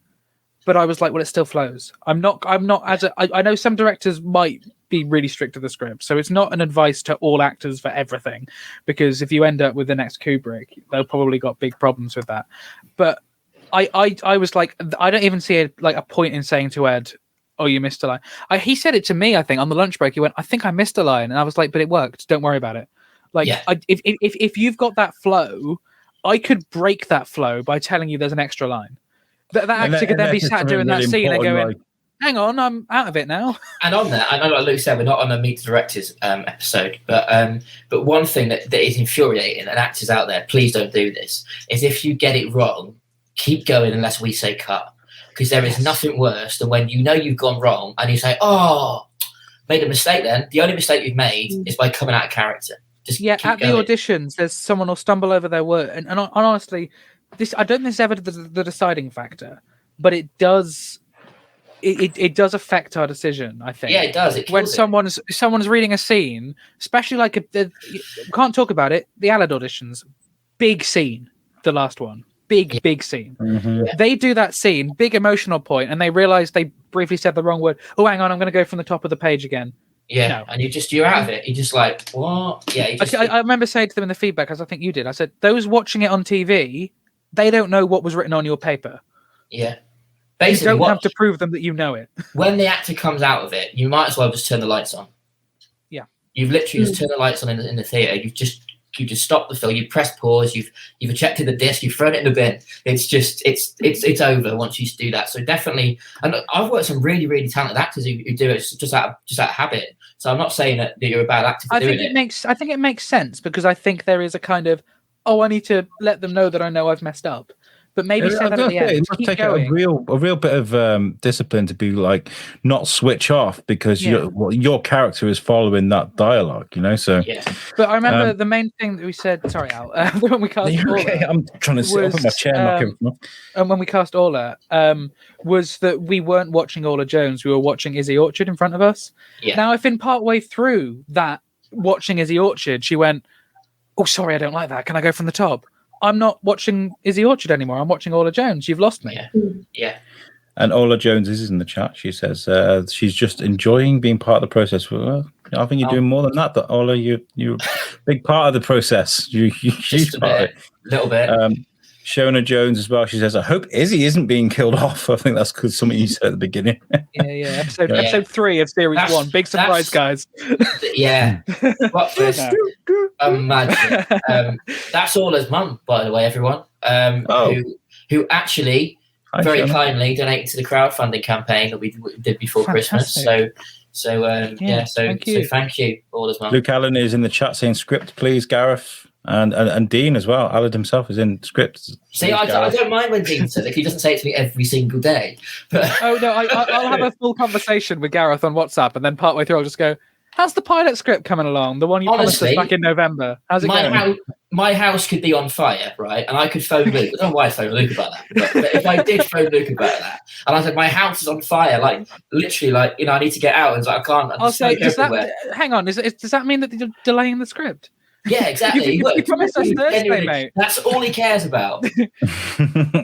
but I was like, well, it still flows. I'm not I know some directors might be really strict to the script, so it's not an advice to all actors for everything, because if you end up with the next Kubrick, they'll probably got big problems with that. But I was like, I don't even see a point in saying to Ed, oh, you missed a line. He said it to me, I think, on the lunch break. He went, I think I missed a line. And I was like, but it worked. Don't worry about it. Like, if you've got that flow, I could break that flow by telling you there's an extra line. That actor could then be sat doing that scene and going, hang on, I'm out of it now. And on that, I know, like Luke said, we're not on a Meet the Directors episode, but one thing that is infuriating, and actors out there, please don't do this, is if you get it wrong, keep going unless we say cut. Because there is nothing worse than when you know you've gone wrong and you say, oh, made a mistake then. The only mistake you've made is by coming out of character. Just at going. The auditions, there's someone will stumble over their word. And honestly, I don't think it's ever the deciding factor, but it does... It does affect our decision, I think. Yeah, it does. When someone's reading a scene, especially like we can't talk about it. The Alad auditions, big scene, the last one, big scene. Mm-hmm. Yeah. They do that scene, big emotional point, and they realize they briefly said the wrong word. Oh, hang on, I'm going to go from the top of the page again. Yeah, no. And you're out of it. You're just like, what? Yeah. I remember saying to them in the feedback, as I think you did, I said, those watching it on TV, they don't know what was written on your paper. Yeah. Basically, you don't have to prove them that you know it. When the actor comes out of it, you might as well just turn the lights on. Yeah. You've literally just turned the lights on in the theatre. You've just stopped the film. You've pressed pause. You've ejected the disc. You've thrown it in the bin. It's over once you do that. So definitely, and I've worked with some really, really talented actors who do it just out of habit. So I'm not saying that you're a bad actor for doing it. I think it makes sense because I think there is a kind of, I need to let them know that I know I've messed up. But maybe say that at the end. It must take a real bit of discipline to be like not switch off because your character is following that dialogue, So yeah. But I remember the main thing that we said. Sorry, Al. When we cast Orla, I'm trying to sit up in my chair. And when we cast Orla, was that we weren't watching Orla Jones. We were watching Izzy Orchard in front of us. Yeah. Now, if in part way through that watching Izzy Orchard, she went, "Oh, sorry, I don't like that. Can I go from the top?" I'm not watching Izzy Orchard anymore. I'm watching Orla Jones. You've lost me. Yeah. And Orla Jones is in the chat. She says she's just enjoying being part of the process. Well, I think you're doing more than that. But Orla, you're a big part of the process. You just a little bit. Shona Jones as well. She says, "I hope Izzy isn't being killed off." I think that's because something you said at the beginning. Yeah. Episode 3 of series 1. Big surprise, guys. Yeah. What first? Imagine. That's Orla's mum, by the way, everyone. Who actually very kindly donated to the crowdfunding campaign that we did before Christmas. So thank you, Orla's mum. Luke Allen is in the chat saying script, please, Gareth. And Dean as well. Alad himself is in scripts. See, I don't mind when Dean says it. He doesn't say it to me every single day. But I'll have a full conversation with Gareth on WhatsApp, and then partway through I'll just go, "How's the pilot script coming along? The one you promised us back in November. How's it going?" My house could be on fire, right? And I could phone Luke. I don't know why I phoned Luke about that. But if I did phone Luke about that, and I said, my house is on fire, like, literally, like, I need to get out. And it's like, I can't. I'll say, hang on, does that mean that you're delaying the script? Yeah, exactly. You promised us Thursday, mate. That's all he cares about.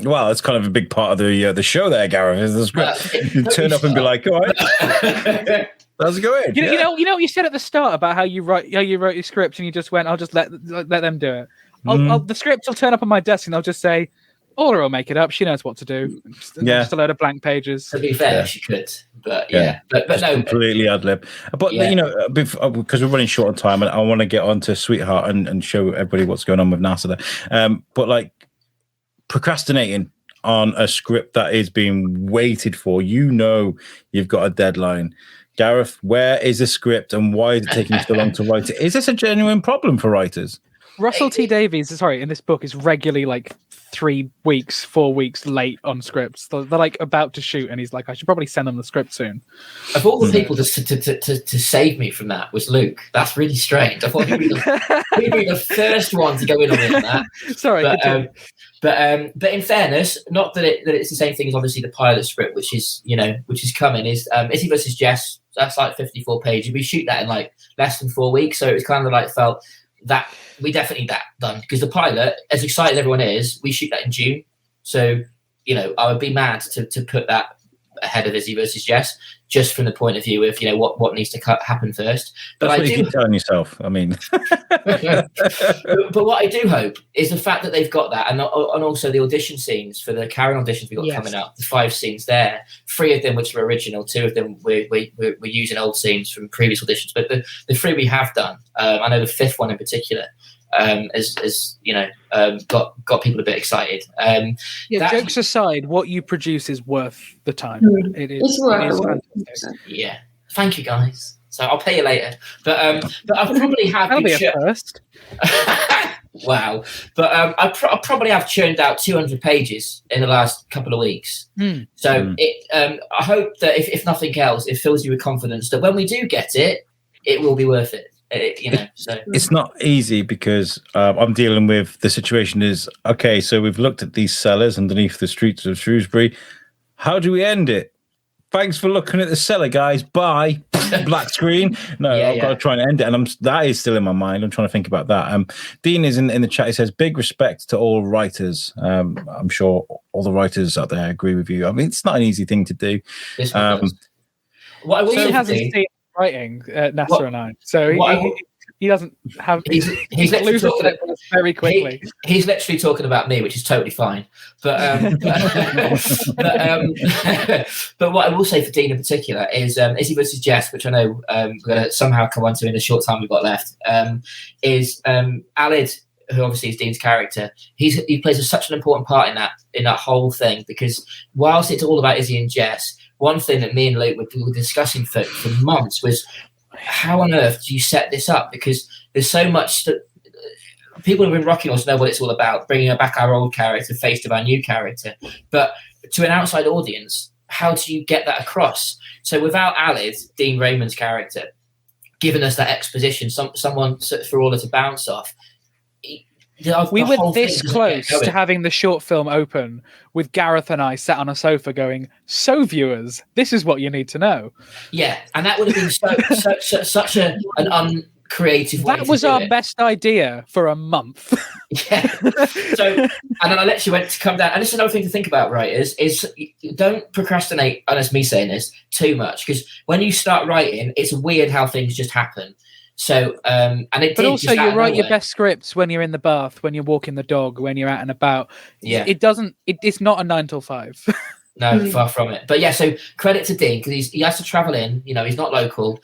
Well, it's kind of a big part of the show there, Gareth, is the script. You turn up and be like, all right. That's good. You know what you said at the start about how you wrote your script and you just went, I'll just let them do it. The script will turn up on my desk and I'll just say, Orla will make it up. She knows what to do. Just a load of blank pages. To be fair, she could, but but no, completely ad lib. But because we're running short on time, and I want to get on to Sweetheart and show everybody what's going on with NASA there. But like procrastinating on a script that is being waited for, you've got a deadline. Gareth, where is the script and why is it taking so long to write it? Is this a genuine problem for writers? Russell T Davies, in this book is regularly like 3 weeks, 4 weeks late on scripts. They're like about to shoot, and he's like, I should probably send them the script soon. Of all the people to save me from that was Luke. That's really strange. I thought he'd be the first one to go in on it. That. Sorry, but in fairness, not that it's the same thing as obviously the pilot script, which is coming. Is Izzy vs. Jess? That's like 54 pages. We shoot that in like less than 4 weeks, so it was kind of like felt that we definitely need that done because the pilot, as excited as everyone is, we shoot that in June. So I would be mad to put that ahead of Izzy versus Jess, just from the point of view of what needs to happen first. But that's what you keep telling yourself. I mean, but what I do hope is the fact that they've got that, and also the audition scenes for the Karen auditions we got coming up. The 5 scenes there, 3 of them which were original, 2 of them we're using old scenes from previous auditions. But the 3 we have done, I know the 5th one in particular. as got people a bit excited. Jokes aside, what you produce is worth the time. It is fantastic. Yeah, thank you guys. So I'll pay you later, but I probably have. That'll be a first. Wow, but I probably have churned out 200 pages in the last couple of weeks. So I hope that if nothing else, it fills you with confidence that when we do get it, it will be worth it. So it's not easy because I'm dealing with the situation is okay. So we've looked at these cellars underneath the streets of Shrewsbury. How do we end it? Thanks for looking at the cellar, guys. Bye. Black screen. No, I've got to try and end it, and that is still in my mind. I'm trying to think about that. Dean is in the chat. He says, "Big respect to all writers." I'm sure all the writers out there agree with you. I mean, it's not an easy thing to do. What I will say, hasn't seen writing Nasser and I, so he doesn't have. He's literally talking very quickly. He's literally talking about me, which is totally fine. But but what I will say for Dean in particular is Izzy vs. Jess, which I know we're going to somehow come on to in the short time we've got left. Is Alid, who obviously is Dean's character. He plays such an important part in that whole thing, because whilst it's all about Izzy and Jess, one thing that me and Luke were discussing for months was, how on earth do you set this up? Because there's so much that people who've been rocking us know what it's all about, bringing back our old character faced with our new character. But to an outside audience, how do you get that across? So without Alid, Dean Raymond's character, giving us that exposition, someone for all to bounce off. We were this close to having the short film open with Gareth and I sat on a sofa going, "So viewers, this is what you need to know." Yeah, and that would have been such an uncreative way. That was our best idea for a month. Yeah. So, and then I literally went to come down. And this is another thing to think about, writers, is don't procrastinate, and it's me saying this, too much. Because when you start writing, it's weird how things just happen. So, and it. But also, you write your best scripts when you're in the bath, when you're walking the dog, when you're out and about. Yeah. It doesn't. It's not a 9 till 5. No, far from it. But yeah, so credit to Dean, because he has to travel in. He's not local.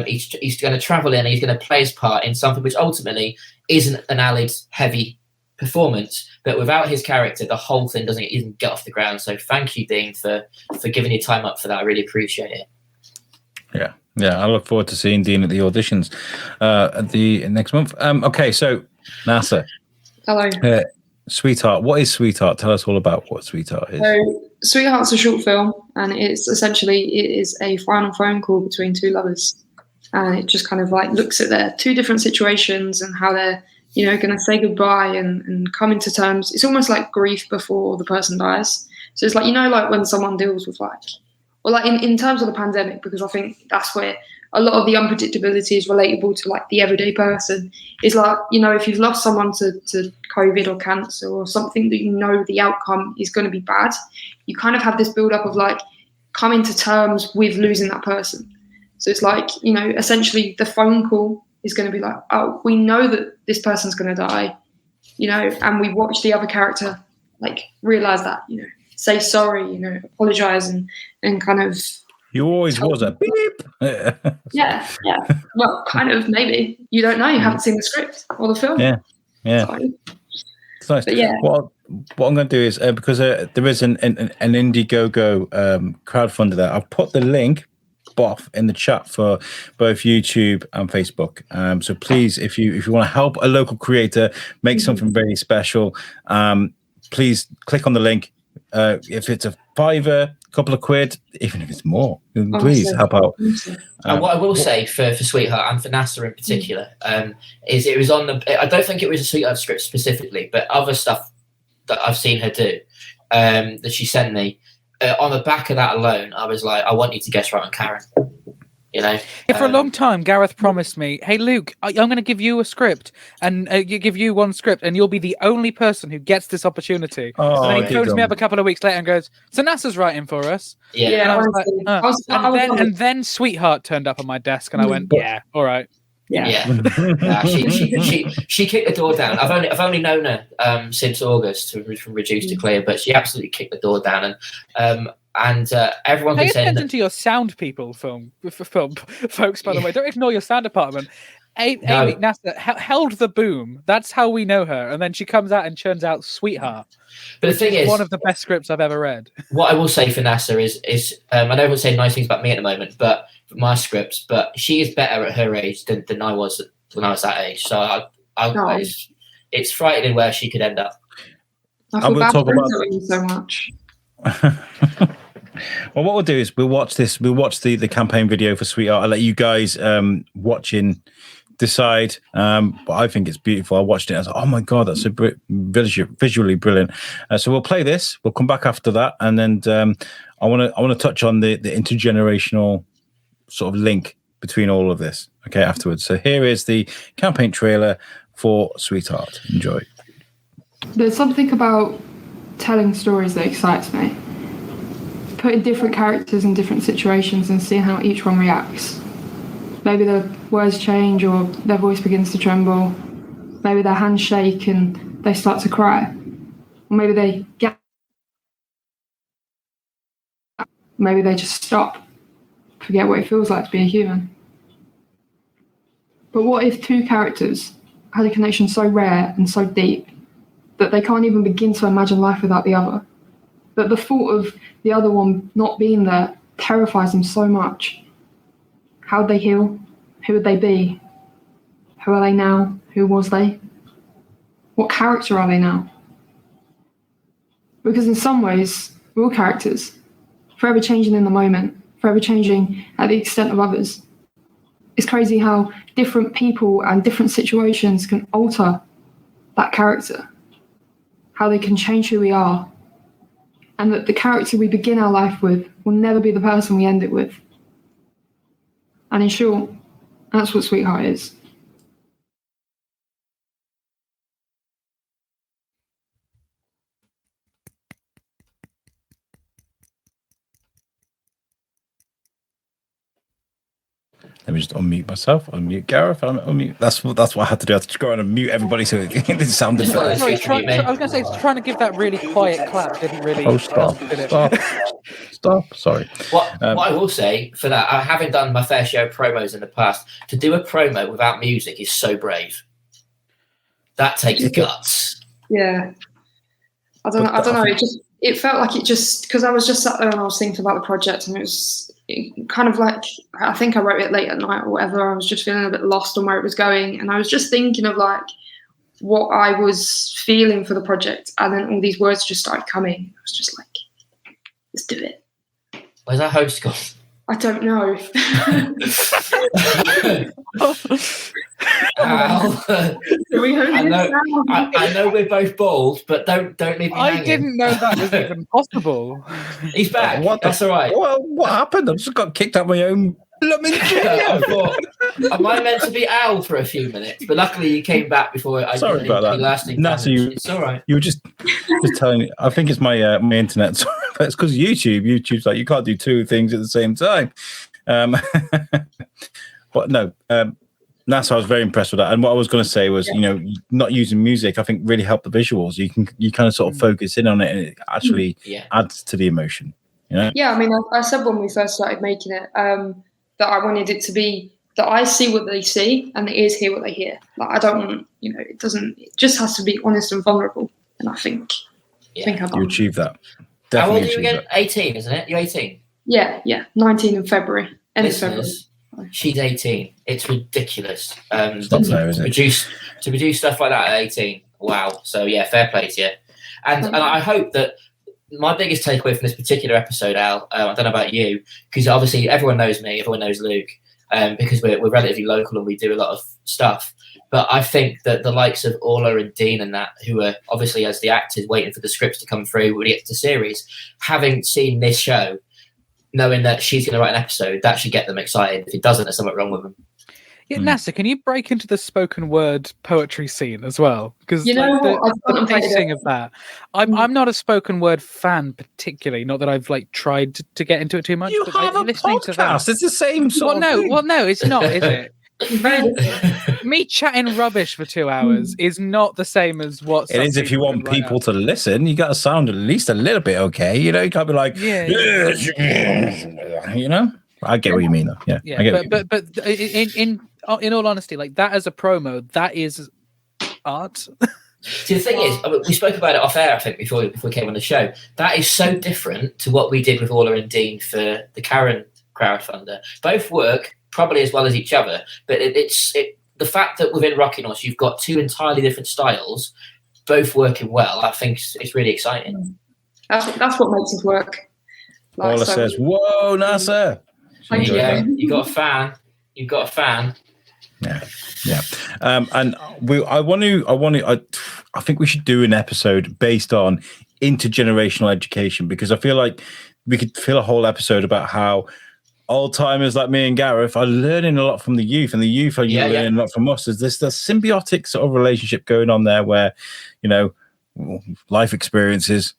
He's going to travel in. And he's going to play his part in something which ultimately isn't an Alid heavy performance. But without his character, the whole thing doesn't even get off the ground. So thank you, Dean, for giving your time up for that. I really appreciate it. Yeah. Yeah, I look forward to seeing Dean at the auditions at the next month. Okay, so NASA. Hello. Sweetheart. What is Sweetheart? Tell us all about what Sweetheart is. So, Sweetheart's a short film, and it is a final phone call between two lovers, and it just kind of like looks at their two different situations and how they're going to say goodbye and come into terms. It's almost like grief before the person dies. So it's like like when someone deals with in terms of the pandemic, because I think that's where a lot of the unpredictability is relatable to like the everyday person. Is like, if you've lost someone to COVID or cancer or something that the outcome is going to be bad, you kind of have this build up of like coming to terms with losing that person. So it's like, essentially the phone call is going to be like, oh, we know that this person's going to die, and we watch the other character like realize that, say sorry, apologize and kind of. You always was a beep. Yeah. Well, kind of, maybe. You don't know. You haven't seen the script or the film. Yeah. Sorry. It's nice. But yeah. What I'm going to do is, because there is an Indiegogo crowdfunder there, I've put the link in the chat for both YouTube and Facebook. So please, if you want to help a local creator make something very special, please click on the link. If it's a $5, couple of quid, even if it's more, please help out. And what I will say for Sweetheart and for NASA in particular, is it was on I don't think it was a Sweetheart script specifically, but other stuff that I've seen her do, that she sent me, on the back of that alone, I was like, I want you to guest write on Karen. For a long time, Gareth promised me, "Hey Luke, I'm going to give you a script, and give you one script, and you'll be the only person who gets this opportunity." Oh, and then he phones me up a couple of weeks later and goes, "So NASA's writing for us." Yeah. And then Sweetheart turned up on my desk, and I went, "Yeah, all right." Yeah. She kicked the door down. I've only known her since August from Reduced to Clear, but she absolutely kicked the door down. And everyone can pay say attention to your sound people, film folks. By the way, don't ignore your sound department. Amy NASA held the boom. That's how we know her. And then she comes out and churns out Sweetheart. But the thing is, one of the best scripts I've ever read. What I will say for NASA is I know everyone's saying nice things about me at the moment, but my scripts, but she is better at her age than I was when I was that age. So it's frightening where she could end up. I feel bad for you so much. Well, what we'll do is we'll watch the campaign video for Sweetheart. I'll let you guys watching decide. But I think it's beautiful. I watched it. I was like, oh my god, that's so visually brilliant. So we'll play this. We'll come back after that, and then I want to touch on the intergenerational sort of link between all of this. Okay, afterwards. So here is the campaign trailer for Sweetheart. Enjoy. There's something about telling stories that excites me. Putting different characters in different situations and seeing how each one reacts. Maybe their words change or their voice begins to tremble. Maybe their hands shake and they start to cry. Or maybe they maybe they just stop, forget what it feels like to be a human. But what if two characters had a connection so rare and so deep that they can't even begin to imagine life without the other? That the thought of the other one not being there terrifies them so much. How would they heal? Who would they be? Who are they now? Who was they? What character are they now? Because in some ways, we're all characters, forever changing in the moment, forever changing at the extent of others. It's crazy how different people and different situations can alter that character, how they can change who we are, and that the character we begin our life with will never be the person we end it with. And in short, that's what Sweetheart is. Let me just unmute myself, unmute Gareth, unmute. That's what I had to do. I had to go around and mute everybody so it didn't sound different. I was going to say, trying to give that really quiet clap didn't really. Oh, stop! Sorry. What I will say for that, I haven't done my fair share of promos in the past. To do a promo without music is so brave. That takes guts. Yeah, I don't know. It felt like because I was just sat there and I was thinking about the project, and it was kind of like, I think I wrote it late at night or whatever. I was just feeling a bit lost on where it was going, and I was just thinking of like what I was feeling for the project, and then all these words just started coming. I was just like, let's do it. Where's our host gone? I don't know. I know we're both bald, but don't leave me hanging. I didn't know that was even possible. He's back. That's all right. Well, what happened? I just got kicked out of my own blooming I thought, am I meant to be Al for a few minutes? But luckily you came back before I Sorry about that. lasting damage. It's all right. You were just telling me. I think it's my my internet. Sorry, but it's because YouTube's like you can't do two things at the same time. But no, NASA, I was very impressed with that. And what I was going to say was, not using music, I think really helped the visuals. You kind of sort of focus in on it, and it actually adds to the emotion. Yeah, I mean, I said when we first started making it that I wanted it to be that I see what they see and the ears hear what they hear. Like I don't want, it just has to be honest and vulnerable. And I think you achieve that. Definitely. How old are you again? 18, isn't it? You're 18. Yeah, 19 in February. End of February. She's 18. It's ridiculous. It's not fair, is it? To produce stuff like that at 18. Wow. So yeah, fair play to you. And I hope that my biggest takeaway from this particular episode, Al, I don't know about you, because obviously everyone knows me, everyone knows Luke, because we're relatively local and we do a lot of stuff. But I think that the likes of Orla and Dean and that, who are obviously as the actors waiting for the scripts to come through when we get to the series, having seen this show, knowing that she's going to write an episode, that should get them excited. If it doesn't, there's something wrong with them. Yeah, NASA, can you break into the spoken word poetry scene as well? Because the pacing of that, I'm not a spoken word fan particularly. Not that I've tried to get into it too much. You but have a podcast. It's the same sort of thing. Well, no, it's not, is it? Me chatting rubbish for 2 hours is not the same as what it is. If you want people to listen, you got to sound at least a little bit okay. You can't be like, I get what you mean, though. Yeah, I get but in all honesty, like that as a promo, that is art. See, the thing is, we spoke about it off air, I think, before we came on the show. That is so different to what we did with Orla and Dean for the Karen crowdfunder. Both work probably as well as each other, but it's the fact that within Rocking Horse you've got two entirely different styles, both working well. I think it's really exciting. That's what makes us work. Like, Orla says, "Whoa, Nasser!" You got a fan. You've got a fan. Yeah. And I think we should do an episode based on intergenerational education, because I feel like we could fill a whole episode about how old timers like me and Gareth are learning a lot from the youth, and the youth are learning a lot from us. There's this symbiotic sort of relationship going on there where, life experiences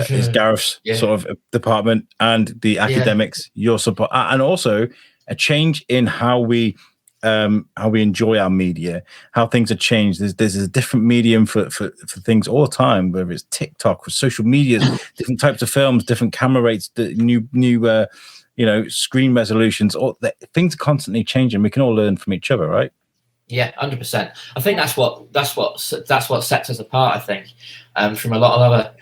is Gareth's sort of department, and the academics, your support, and also a change in how we enjoy our media, how things have changed. There's a different medium for things all the time, whether it's TikTok or social media, different types of films, different camera rates, the new screen resolutions. Things are constantly changing. We can all learn from each other, right? Yeah, 100%. I think that's what sets us apart. I think from a lot of other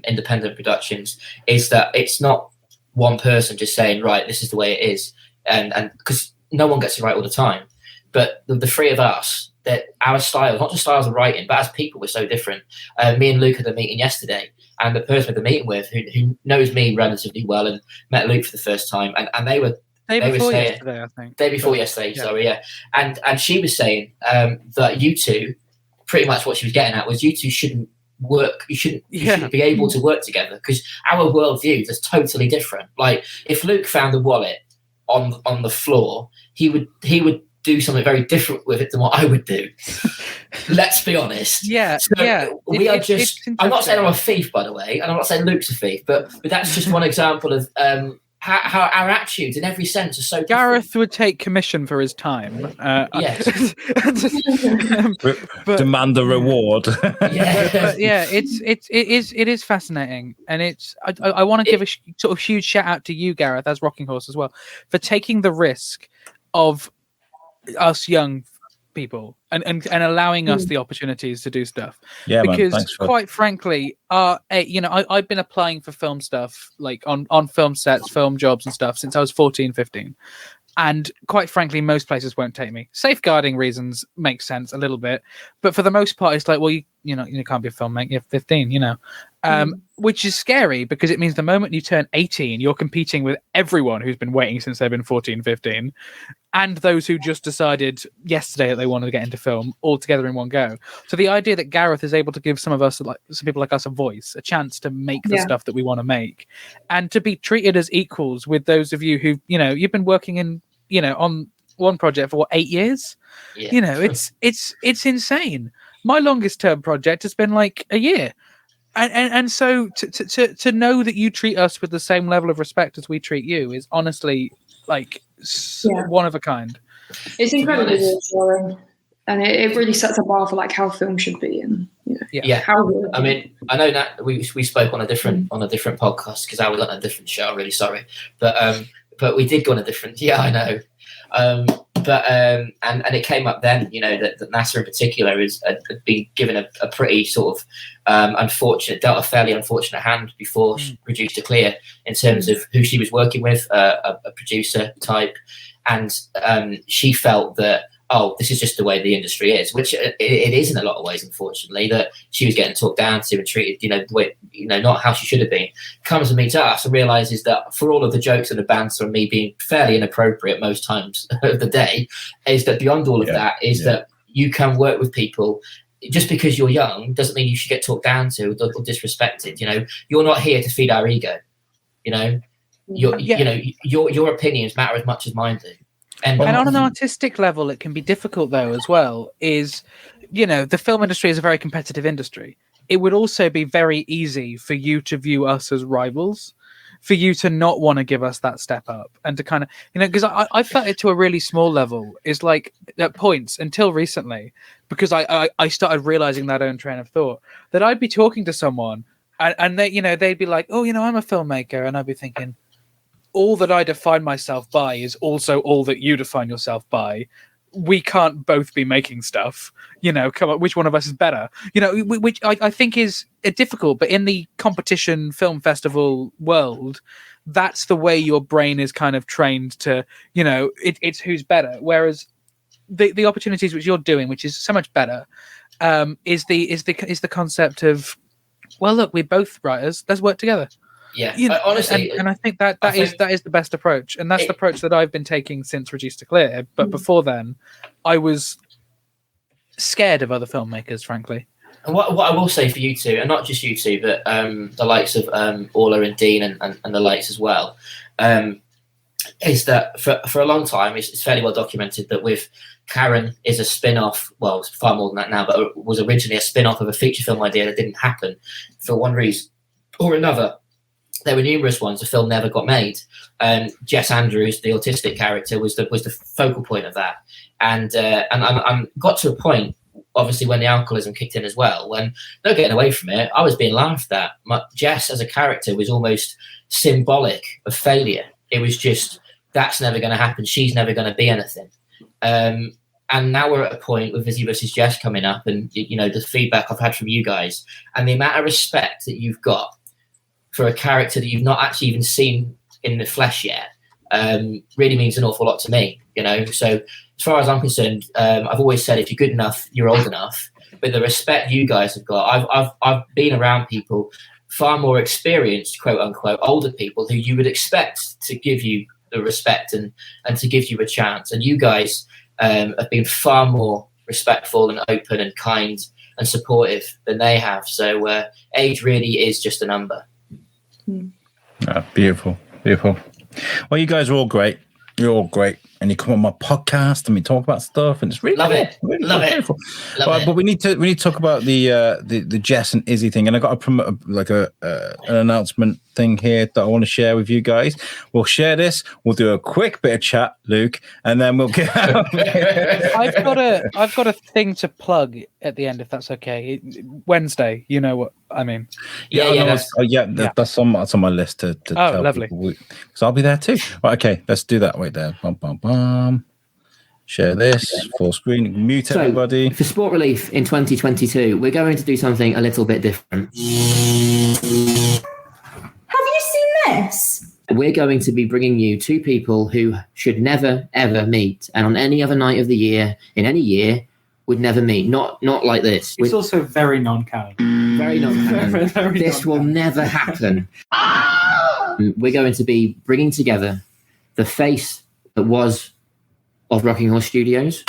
independent productions is that it's not one person just saying, right, this is the way it is, and because no one gets it right all the time. But the three of us, that our styles, not just styles of writing, but as people, we're so different. Me and Luke had a meeting yesterday, and the person we had the meeting with, who knows me relatively well and met Luke for the first time, and they were saying, yesterday, I think. Day before yesterday, sorry, yeah. And she was saying that you two, pretty much what she was getting at was you two shouldn't work. You shouldn't be able to work together because our worldviews are totally different. Like if Luke found a wallet on the floor, he would do something very different with it than what I would do. Let's be honest. We are just. I'm not saying I'm a thief, by the way, and I'm not saying Luke's a thief, but that's just one example of how our attitudes in every sense are so different. Gareth would take commission for his time. Yes. Demand a reward. It is fascinating, and I want to give a sort of huge shout out to you, Gareth, as Rocking Horse as well, for taking the risk of us young people and allowing us the opportunities to do stuff. Yeah, because quite frankly, I've been applying for film stuff, like on film sets, film jobs and stuff since I was 14, 15. And quite frankly, most places won't take me. Safeguarding reasons make sense a little bit, but for the most part, it's like, well, you can't be a filmmaker. You're 15, which is scary because it means the moment you turn 18, you're competing with everyone who's been waiting since they've been 14, 15, and those who just decided yesterday that they wanted to get into film all together in one go. So the idea that Gareth is able to give some people like us a voice, a chance to make the stuff that we want to make, and to be treated as equals with those of you who, you've been working in, on one project for 8 years. It's insane. My longest term project has been like a year. And so to know that you treat us with the same level of respect as we treat you is honestly like one of a kind. It's incredibly reassuring, and it really sets a bar for like how film should be, and how. I mean, I know that we spoke on a different podcast because I was on a different show. I'm really sorry, but we did go on a different. Yeah, I know. And it came up then, that NASA in particular had been given a pretty sort of dealt a fairly unfortunate hand before she produced a Clear in terms of who she was working with, a producer type, and she felt that, this is just the way the industry is, which it is in a lot of ways, unfortunately, that she was getting talked down to and treated, the way, not how she should have been. Comes and meets us and realizes that for all of the jokes and the banter and me being fairly inappropriate most times of the day, is that beyond all of that is that you can work with people. Just because you're young doesn't mean you should get talked down to or disrespected. You're not here to feed our ego. Your opinions matter as much as mine do. And on an artistic level, it can be difficult, though, as well, is, the film industry is a very competitive industry. It would also be very easy for you to view us as rivals, for you to not want to give us that step up and to kind of, because I felt it to a really small level, is like at points until recently, because I started realizing that own train of thought, that I'd be talking to someone and they, they'd be like, I'm a filmmaker. And I'd be thinking, all that I define myself by is also all that you define yourself by. we can't both be making stuff. Come on, which one of us is better? Which I think is difficult. But in the competition film festival world, that's the way your brain is kind of trained to. It's who's better. Whereas the opportunities which you're doing, which is so much better, is the concept of, well, look, we're both writers. Let's work together. Yeah, honestly, and I think that is the best approach, and that's the approach that I've been taking since Reduced to Clear. But before then, I was scared of other filmmakers, frankly. And what I will say for you two, and not just you two, but the likes of Orla and Dean and the likes as well, is that for a long time, it's fairly well documented that with Karen is a spin-off, well, it's far more than that now, but it was originally a spin-off of a feature film idea that didn't happen for one reason or another. There were numerous ones. The film never got made. Jess Andrews, the autistic character, was the focal point of that, and got to a point, obviously, when the alcoholism kicked in as well. When no getting away from it, I was being laughed at. Jess as a character was almost symbolic of failure. It was just, that's never going to happen. She's never going to be anything. And now we're at a point with Vizzy versus Jess coming up, and the feedback I've had from you guys, and the amount of respect that you've got for a character that you've not actually even seen in the flesh yet, really means an awful lot to me. So as far as I'm concerned, I've always said, if you're good enough, you're old enough. But the respect you guys have got, I've been around people far more experienced, quote unquote, older people who you would expect to give you the respect and to give you a chance. And you guys have been far more respectful and open and kind and supportive than they have. So age really is just a number. Oh, beautiful. Well, you guys are all great. You're all great, and you come on my podcast and we talk about stuff, and it's really love cool. it. Really love it. beautiful. Love it. But we need to talk about the Jess and Izzy thing, and I got to promote an announcement thing here that I want to share with you guys. We'll share this. We'll do a quick bit of chat, Luke, and then we'll get. I've got a thing to plug at the end, if that's okay. Wednesday, you know what I mean? That's on my list to tell lovely. people. So I'll be there too. Right, okay, let's do that. Wait there. Bum, bum, bum. Share this full screen. Mute everybody. For Sport Relief in 2022, we're going to do something a little bit different. Have you seen this? We're going to be bringing you two people who should never, ever meet. And on any other night of the year, in any year, would never meet. Not like this. It's also very non-canon. Very non-canon. Very this will never happen. We're going to be bringing together the face that was of Rocking Horse Studios.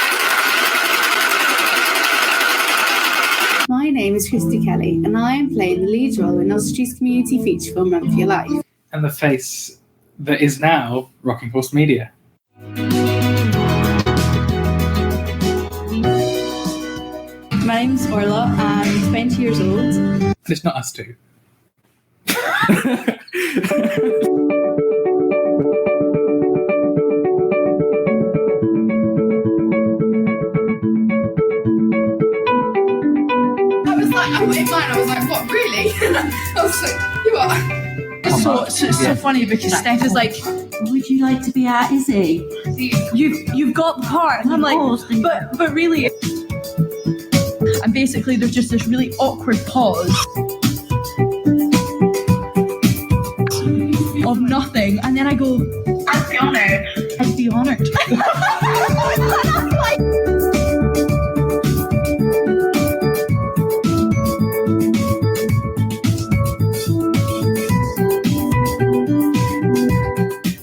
My name is Christy Kelly, and I am playing the lead role in Australia's community feature film Run for Your Life. And the face that is now Rocking Horse Media. My name's Orla, I'm 20 years old. And it's not us two. I was like, what, really? I was like, you are. It's so funny because Steph is like, would you like to be at Izzy? You've got the part. And I'm like, but really. And basically there's just this really awkward pause of nothing. And then I go, I'd be honoured. I'd be honoured.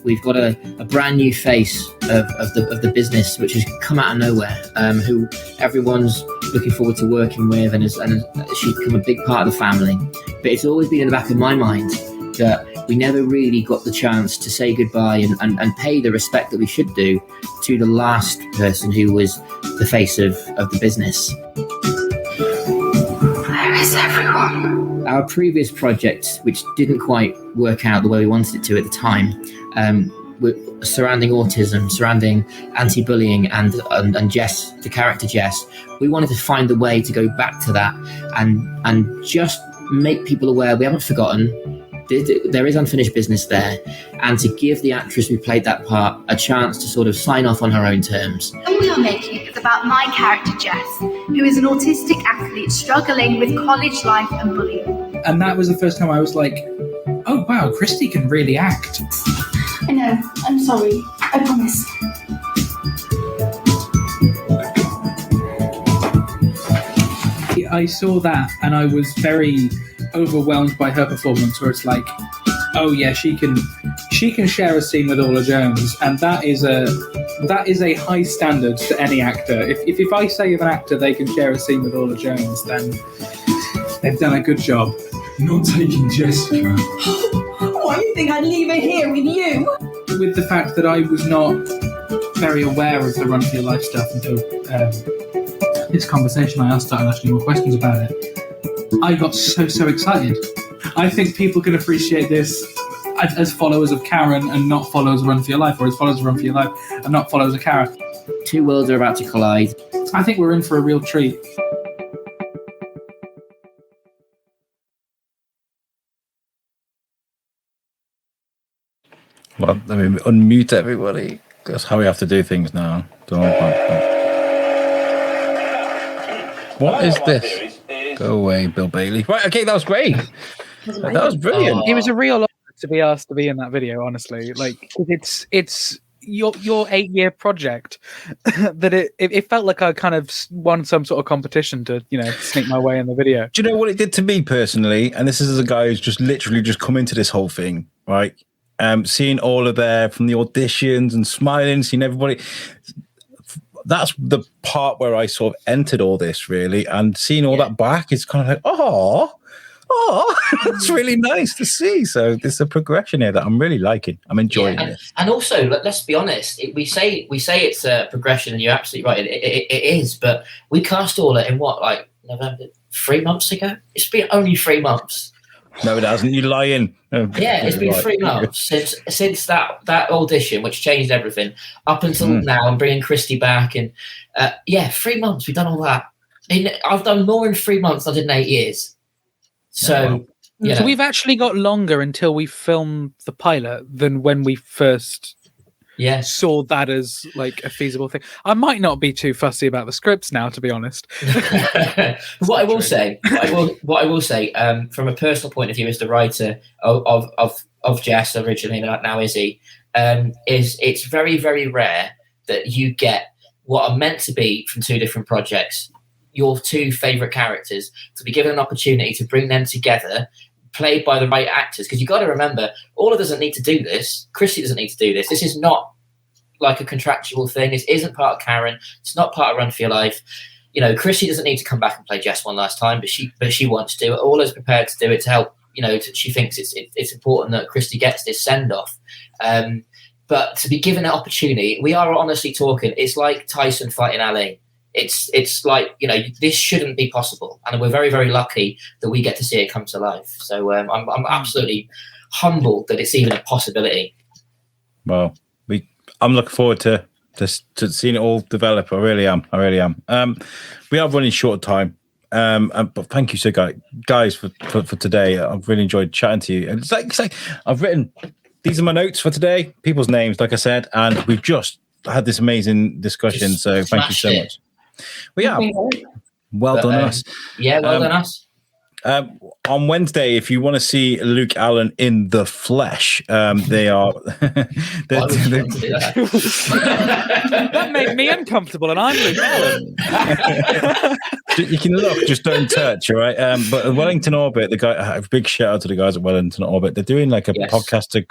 We've got a brand new face of the business, which has come out of nowhere, who everyone's looking forward to working with, and she's become a big part of the family. But it's always been in the back of my mind that we never really got the chance to say goodbye and pay the respect that we should do to the last person who was the face of the business. Where is everyone? Our previous project, which didn't quite work out the way we wanted it to at the time, surrounding autism, surrounding anti-bullying, and Jess, the character Jess, we wanted to find a way to go back to that and just make people aware we haven't forgotten. there is unfinished business there, and to give the actress who played that part a chance to sort of sign off on her own terms. The film we are making is about my character Jess, who is an autistic athlete struggling with college life and bullying. And that was the first time I was like, oh wow, Christy can really act. I know, I'm sorry, I promise. I saw that and I was very overwhelmed by her performance, where it's like, oh yeah, she can share a scene with Orla Jones, and that is a high standard to any actor. If I say of an actor they can share a scene with Orla Jones, then they've done a good job. You're not taking Jessica. What, you think I'd leave her here with you? With the fact that I was not very aware of the Run for Your Life stuff until this conversation, I started asking more questions about it. I got so excited. I think people can appreciate this as followers of Karen and not followers of Run for Your Life, or as followers of Run for Your Life and not followers of Karen. Two worlds are about to collide. I think we're in for a real treat. Well, let me unmute everybody. That's how we have to do things now. What is this? Go away, Bill Bailey. Right, okay, that was great. That was brilliant. It was a real honor to be asked to be in that video, honestly. Like, it's your 8-year project that it felt like I kind of won some sort of competition to, sneak my way in the video. Do you know what it did to me personally? And this is a guy who's just literally just come into this whole thing, right? Seeing all of there from the auditions and smiling, seeing everybody. That's the part where I sort of entered all this, really, and seeing all that back is kind of like, oh, it's really nice to see. So there's a progression here that I'm really liking. I'm enjoying it. And also, let's be honest. We say it's a progression, and you're absolutely right. It is, but we cast all it in what, like November, 3 months ago. It's been only 3 months. No, it hasn't. You're lying. Yeah, it's been 3 months since that audition, which changed everything, up until now, and bringing Christy back, and 3 months. We've done all that. I've done more in 3 months than I did in 8 years. So, So we've actually got longer until we filmed the pilot than when we first saw that as like a feasible thing. I might not be too fussy about the scripts now, to be honest. What I will say, from a personal point of view, as the writer of Jess originally, now Izzy, is it's very, very rare that you get what are meant to be from two different projects, your two favourite characters, to be given an opportunity to bring them together, played by the right actors. Because you've got to remember, Orla doesn't need to do this. Christy doesn't need to do this. This is not like a contractual thing. This isn't part of Karen. It's not part of Run for Your Life. Christy doesn't need to come back and play Jess one last time, but she wants to. Orla's prepared to do it to help. She thinks it's important that Christy gets this send off. But to be given an opportunity, we are honestly talking. It's like Tyson fighting Ali. It's like, this shouldn't be possible, and we're very, very lucky that we get to see it come to life. So I'm absolutely humbled that it's even a possibility. Well, I'm looking forward to seeing it all develop. I really am. We are running short of time, but thank you so guys for today. I've really enjoyed chatting to you. And it's like I've written, these are my notes for today, people's names, like I said, and we've just had this amazing discussion. So thank you so much. Well done us. Yeah, well done us. On Wednesday, if you want to see Luke Allen in the flesh, they are. That made me uncomfortable, and I'm Luke Allen. You can look, just don't touch, all right? But at Wellington Orbit, a big shout out to the guys at Wellington Orbit. They're doing like a podcast to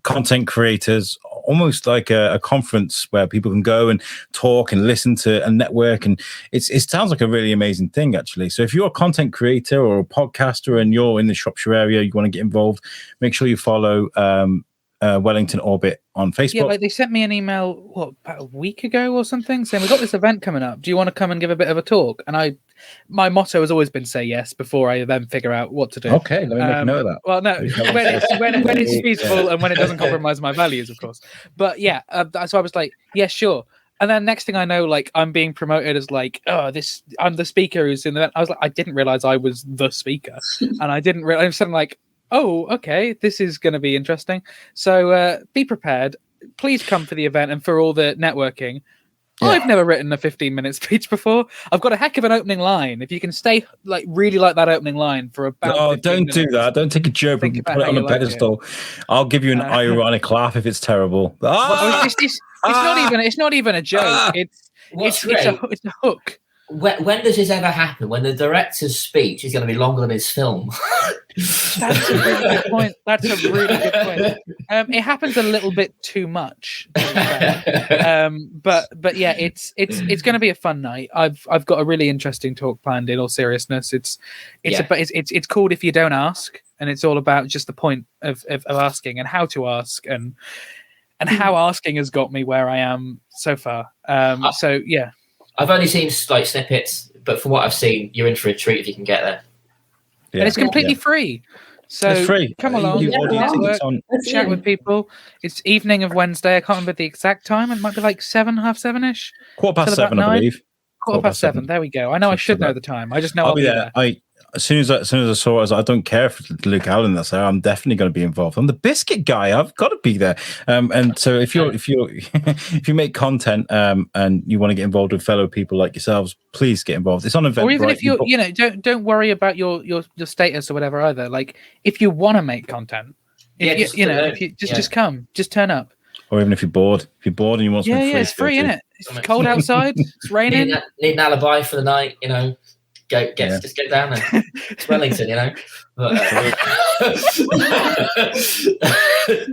content creators, almost like a conference where people can go and talk and listen to and network. And it sounds like a really amazing thing, actually. So if you're a content creator or a podcaster and you're in the Shropshire area, you want to get involved, make sure you follow Wellington Orbit on Facebook. Yeah, like they sent me an email, about a week ago or something, saying, we've got this event coming up. Do you want to come and give a bit of a talk? And my motto has always been say yes before I then figure out what to do. Okay, let me make a note of that. Well, no, when it's feasible and when it doesn't compromise my values, of course. But yeah, so I was like, yeah, sure. And then next thing I know, like I'm being promoted as like, I'm the speaker who's in the event. I was like, I didn't realize I was the speaker, and I didn't realize. I'm suddenly like, oh, okay, this is going to be interesting. So be prepared. Please come for the event and for all the networking. Yeah. I've never written a 15-minute speech before. I've got a heck of an opening line. If you can stay really like that opening line for about 15 don't minutes, do that. Don't take a joke and put it on a pedestal. I'll give you an ironic laugh if it's terrible. It's not even a joke. It's a hook. When does this ever happen? When the director's speech is going to be longer than his film? That's a really good point. It happens a little bit too much, but yeah, it's going to be a fun night. I've got a really interesting talk planned. In all seriousness, it's called If You Don't Ask, and it's all about just the point of asking and how to ask and how asking has got me where I am so far. So yeah. I've only seen like snippets, but from what I've seen, you're in for a treat if you can get there. Yeah. And it's completely free. So it's free. Come along, chat with people. It's evening of Wednesday. I can't remember the exact time. It might be like 7:30-ish. 7:15, I believe. 7:15. There we go. I know I should know the time. I just know I'll be there. As soon as I saw it, I was like, I don't care if Luke Allen that's there. I'm definitely going to be involved. I'm the biscuit guy. I've got to be there. And so if you make content and you want to get involved with fellow people like yourselves, please get involved. It's on Eventbrite. Or even if don't worry about your status or whatever either. Like if you want to make content, just come, just turn up. Or even if you're bored, and you want something free. It's free, isn't it? It's cold outside. It's raining. Need an alibi for the night, Just get down there. It's Wellington, But,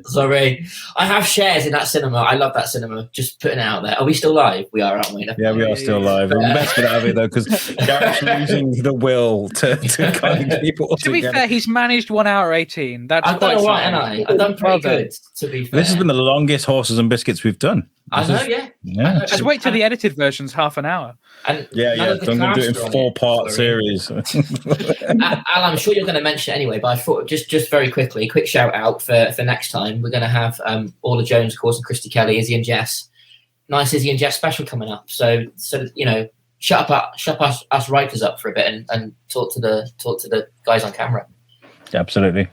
sorry. I have shares in that cinema. I love that cinema. Just putting it out there. Are we still live? We are, aren't we? Yeah, we are still live. We best get out of it though, because Gareth's losing the will to kind of keep it all To be fair, he's managed 1 hour 18. That's I've done all right, haven't I? I've done pretty good, to be fair. This has been the longest Horses and Biscuits we've done. I know. Just wait till the edited version's half an hour. And I'm going to do it in 4-part series. Al, I'm sure you're going to mention it anyway, but I thought just very quickly, quick shout out for next time. We're going to have Orla Jones, of course, and Christy Kelly, Izzy and Jess. Nice Izzy and Jess special coming up. So shut up us writers up for a bit and talk to the guys on camera. Yeah, absolutely.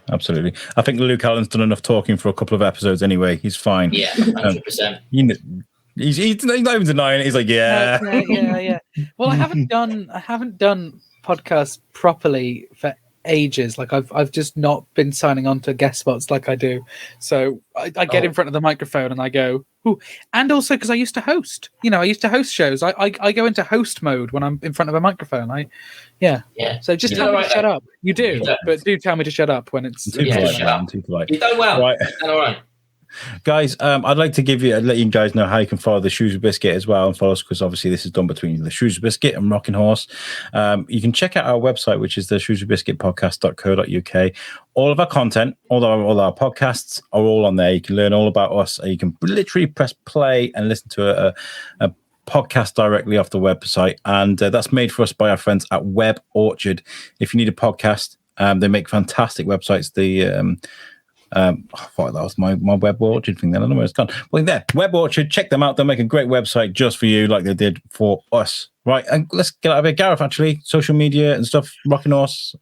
I think Luke Allen's done enough talking for a couple of episodes anyway. He's fine. Yeah, 100%. He's not even denying it. He's like, yeah. Well, I haven't done podcasts properly for ages. Like I've just not been signing on to guest spots like I do. So I get in front of the microphone and I go, ooh. And also because I used to host. I used to host shows. I go into host mode when I'm in front of a microphone. So just tell me to shut up. You do, but do tell me to shut up when it's too polite. You've done well. Right. You've done all right. Guys, I'd like to let you guys know how you can follow the Shrewsbury Biscuit as well, and follow us because obviously this is done between the Shrewsbury Biscuit and Rocking Horse. You can check out our website, which is the shrewsburybiscuitpodcast.co.uk. All of our content, all our podcasts are all on there. You can learn all about us. You can literally press play and listen to a podcast directly off the website, and that's made for us by our friends at Web Orchard. If you need a podcast, they make fantastic websites. I thought that was my Web Orchard thing. Then I don't know where it's gone. Well, there, Web Orchard. Check them out. They'll make a great website just for you, like they did for us. Right, and let's get out of here. Gareth, actually, social media and stuff. Rocking Horse.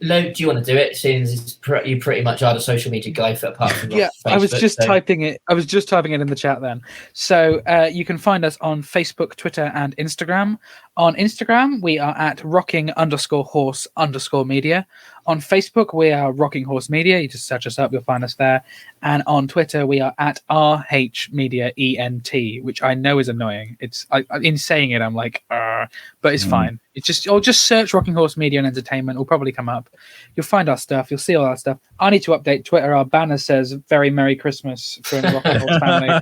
Lo, do you want to do it? Since you pretty much are the social media guy for apart from Facebook, I was just typing it. I was just typing it in the chat then. So you can find us on Facebook, Twitter, and Instagram. On Instagram, we are at rocking_horse_media. On Facebook, we are Rocking Horse Media. You just search us up, you'll find us there. And on Twitter, we are at RH Media ENT, which I know is annoying. It's in saying it, I'm like, but it's fine. It's just search Rocking Horse Media and Entertainment. It'll probably come up. You'll find our stuff. You'll see all our stuff. I need to update Twitter. Our banner says "Very Merry Christmas" from the Rocking Horse family.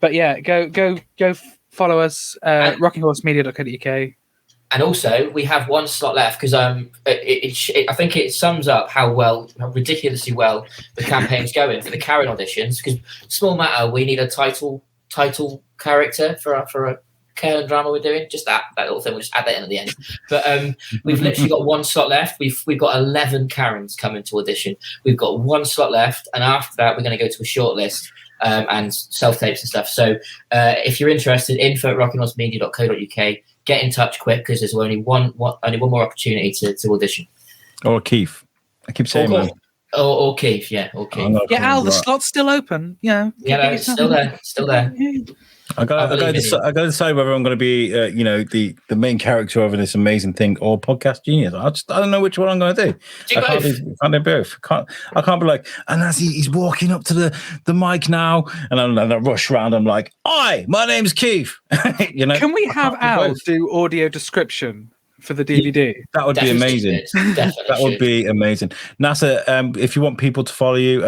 But yeah, go follow us. RockingHorseMedia.co.uk. And also, we have one slot left because I think it sums up how ridiculously well the campaign's going for the Karen auditions. Because small matter, we need a title character for a Karen drama we're doing. Just that little thing. We'll just add that in at the end. But we've literally got one slot left. We've got 11 Karens coming to audition. We've got one slot left, and after that, we're going to go to a short list and self-tapes and stuff. So if you're interested, info@rockinghorsemedia.co.uk. Get in touch quick because there's only one more opportunity to audition. Or Keith. I keep saying man. Or Keith, yeah. Or Keith. Yeah, Al, the slot's still open. Yeah, it's still there. Still there. I got to decide whether I'm going to be, the main character of this amazing thing or podcast genius. I don't know which one I'm going to do. I can't do both. I can't be like, and as he's walking up to the mic now, and I rush around. I'm like, "Hi, my name's Keith." Can we have Al do audio description for the DVD? That would be amazing. That would be amazing. NASA, if you want people to follow you,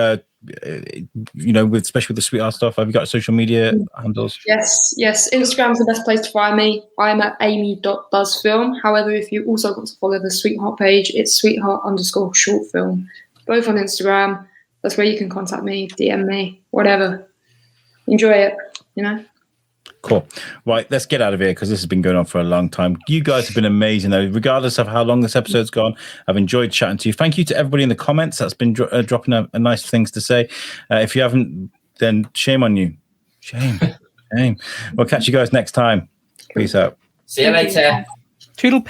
especially with the Sweetheart stuff, have you got social media handles? Yes. Instagram's the best place to find me. I'm at amy.doesfilm. However, if you also want to follow the Sweetheart page, it's sweetheart_shortfilm. Both on Instagram. That's where you can contact me, DM me, whatever. Enjoy it, Cool. Right, let's get out of here because this has been going on for a long time. You guys have been amazing, though. Regardless of how long this episode's gone, I've enjoyed chatting to you. Thank you to everybody in the comments that's been dropping a nice things to say. If you haven't, then shame on you. Shame. We'll catch you guys next time. Peace out. See you later. Toodle.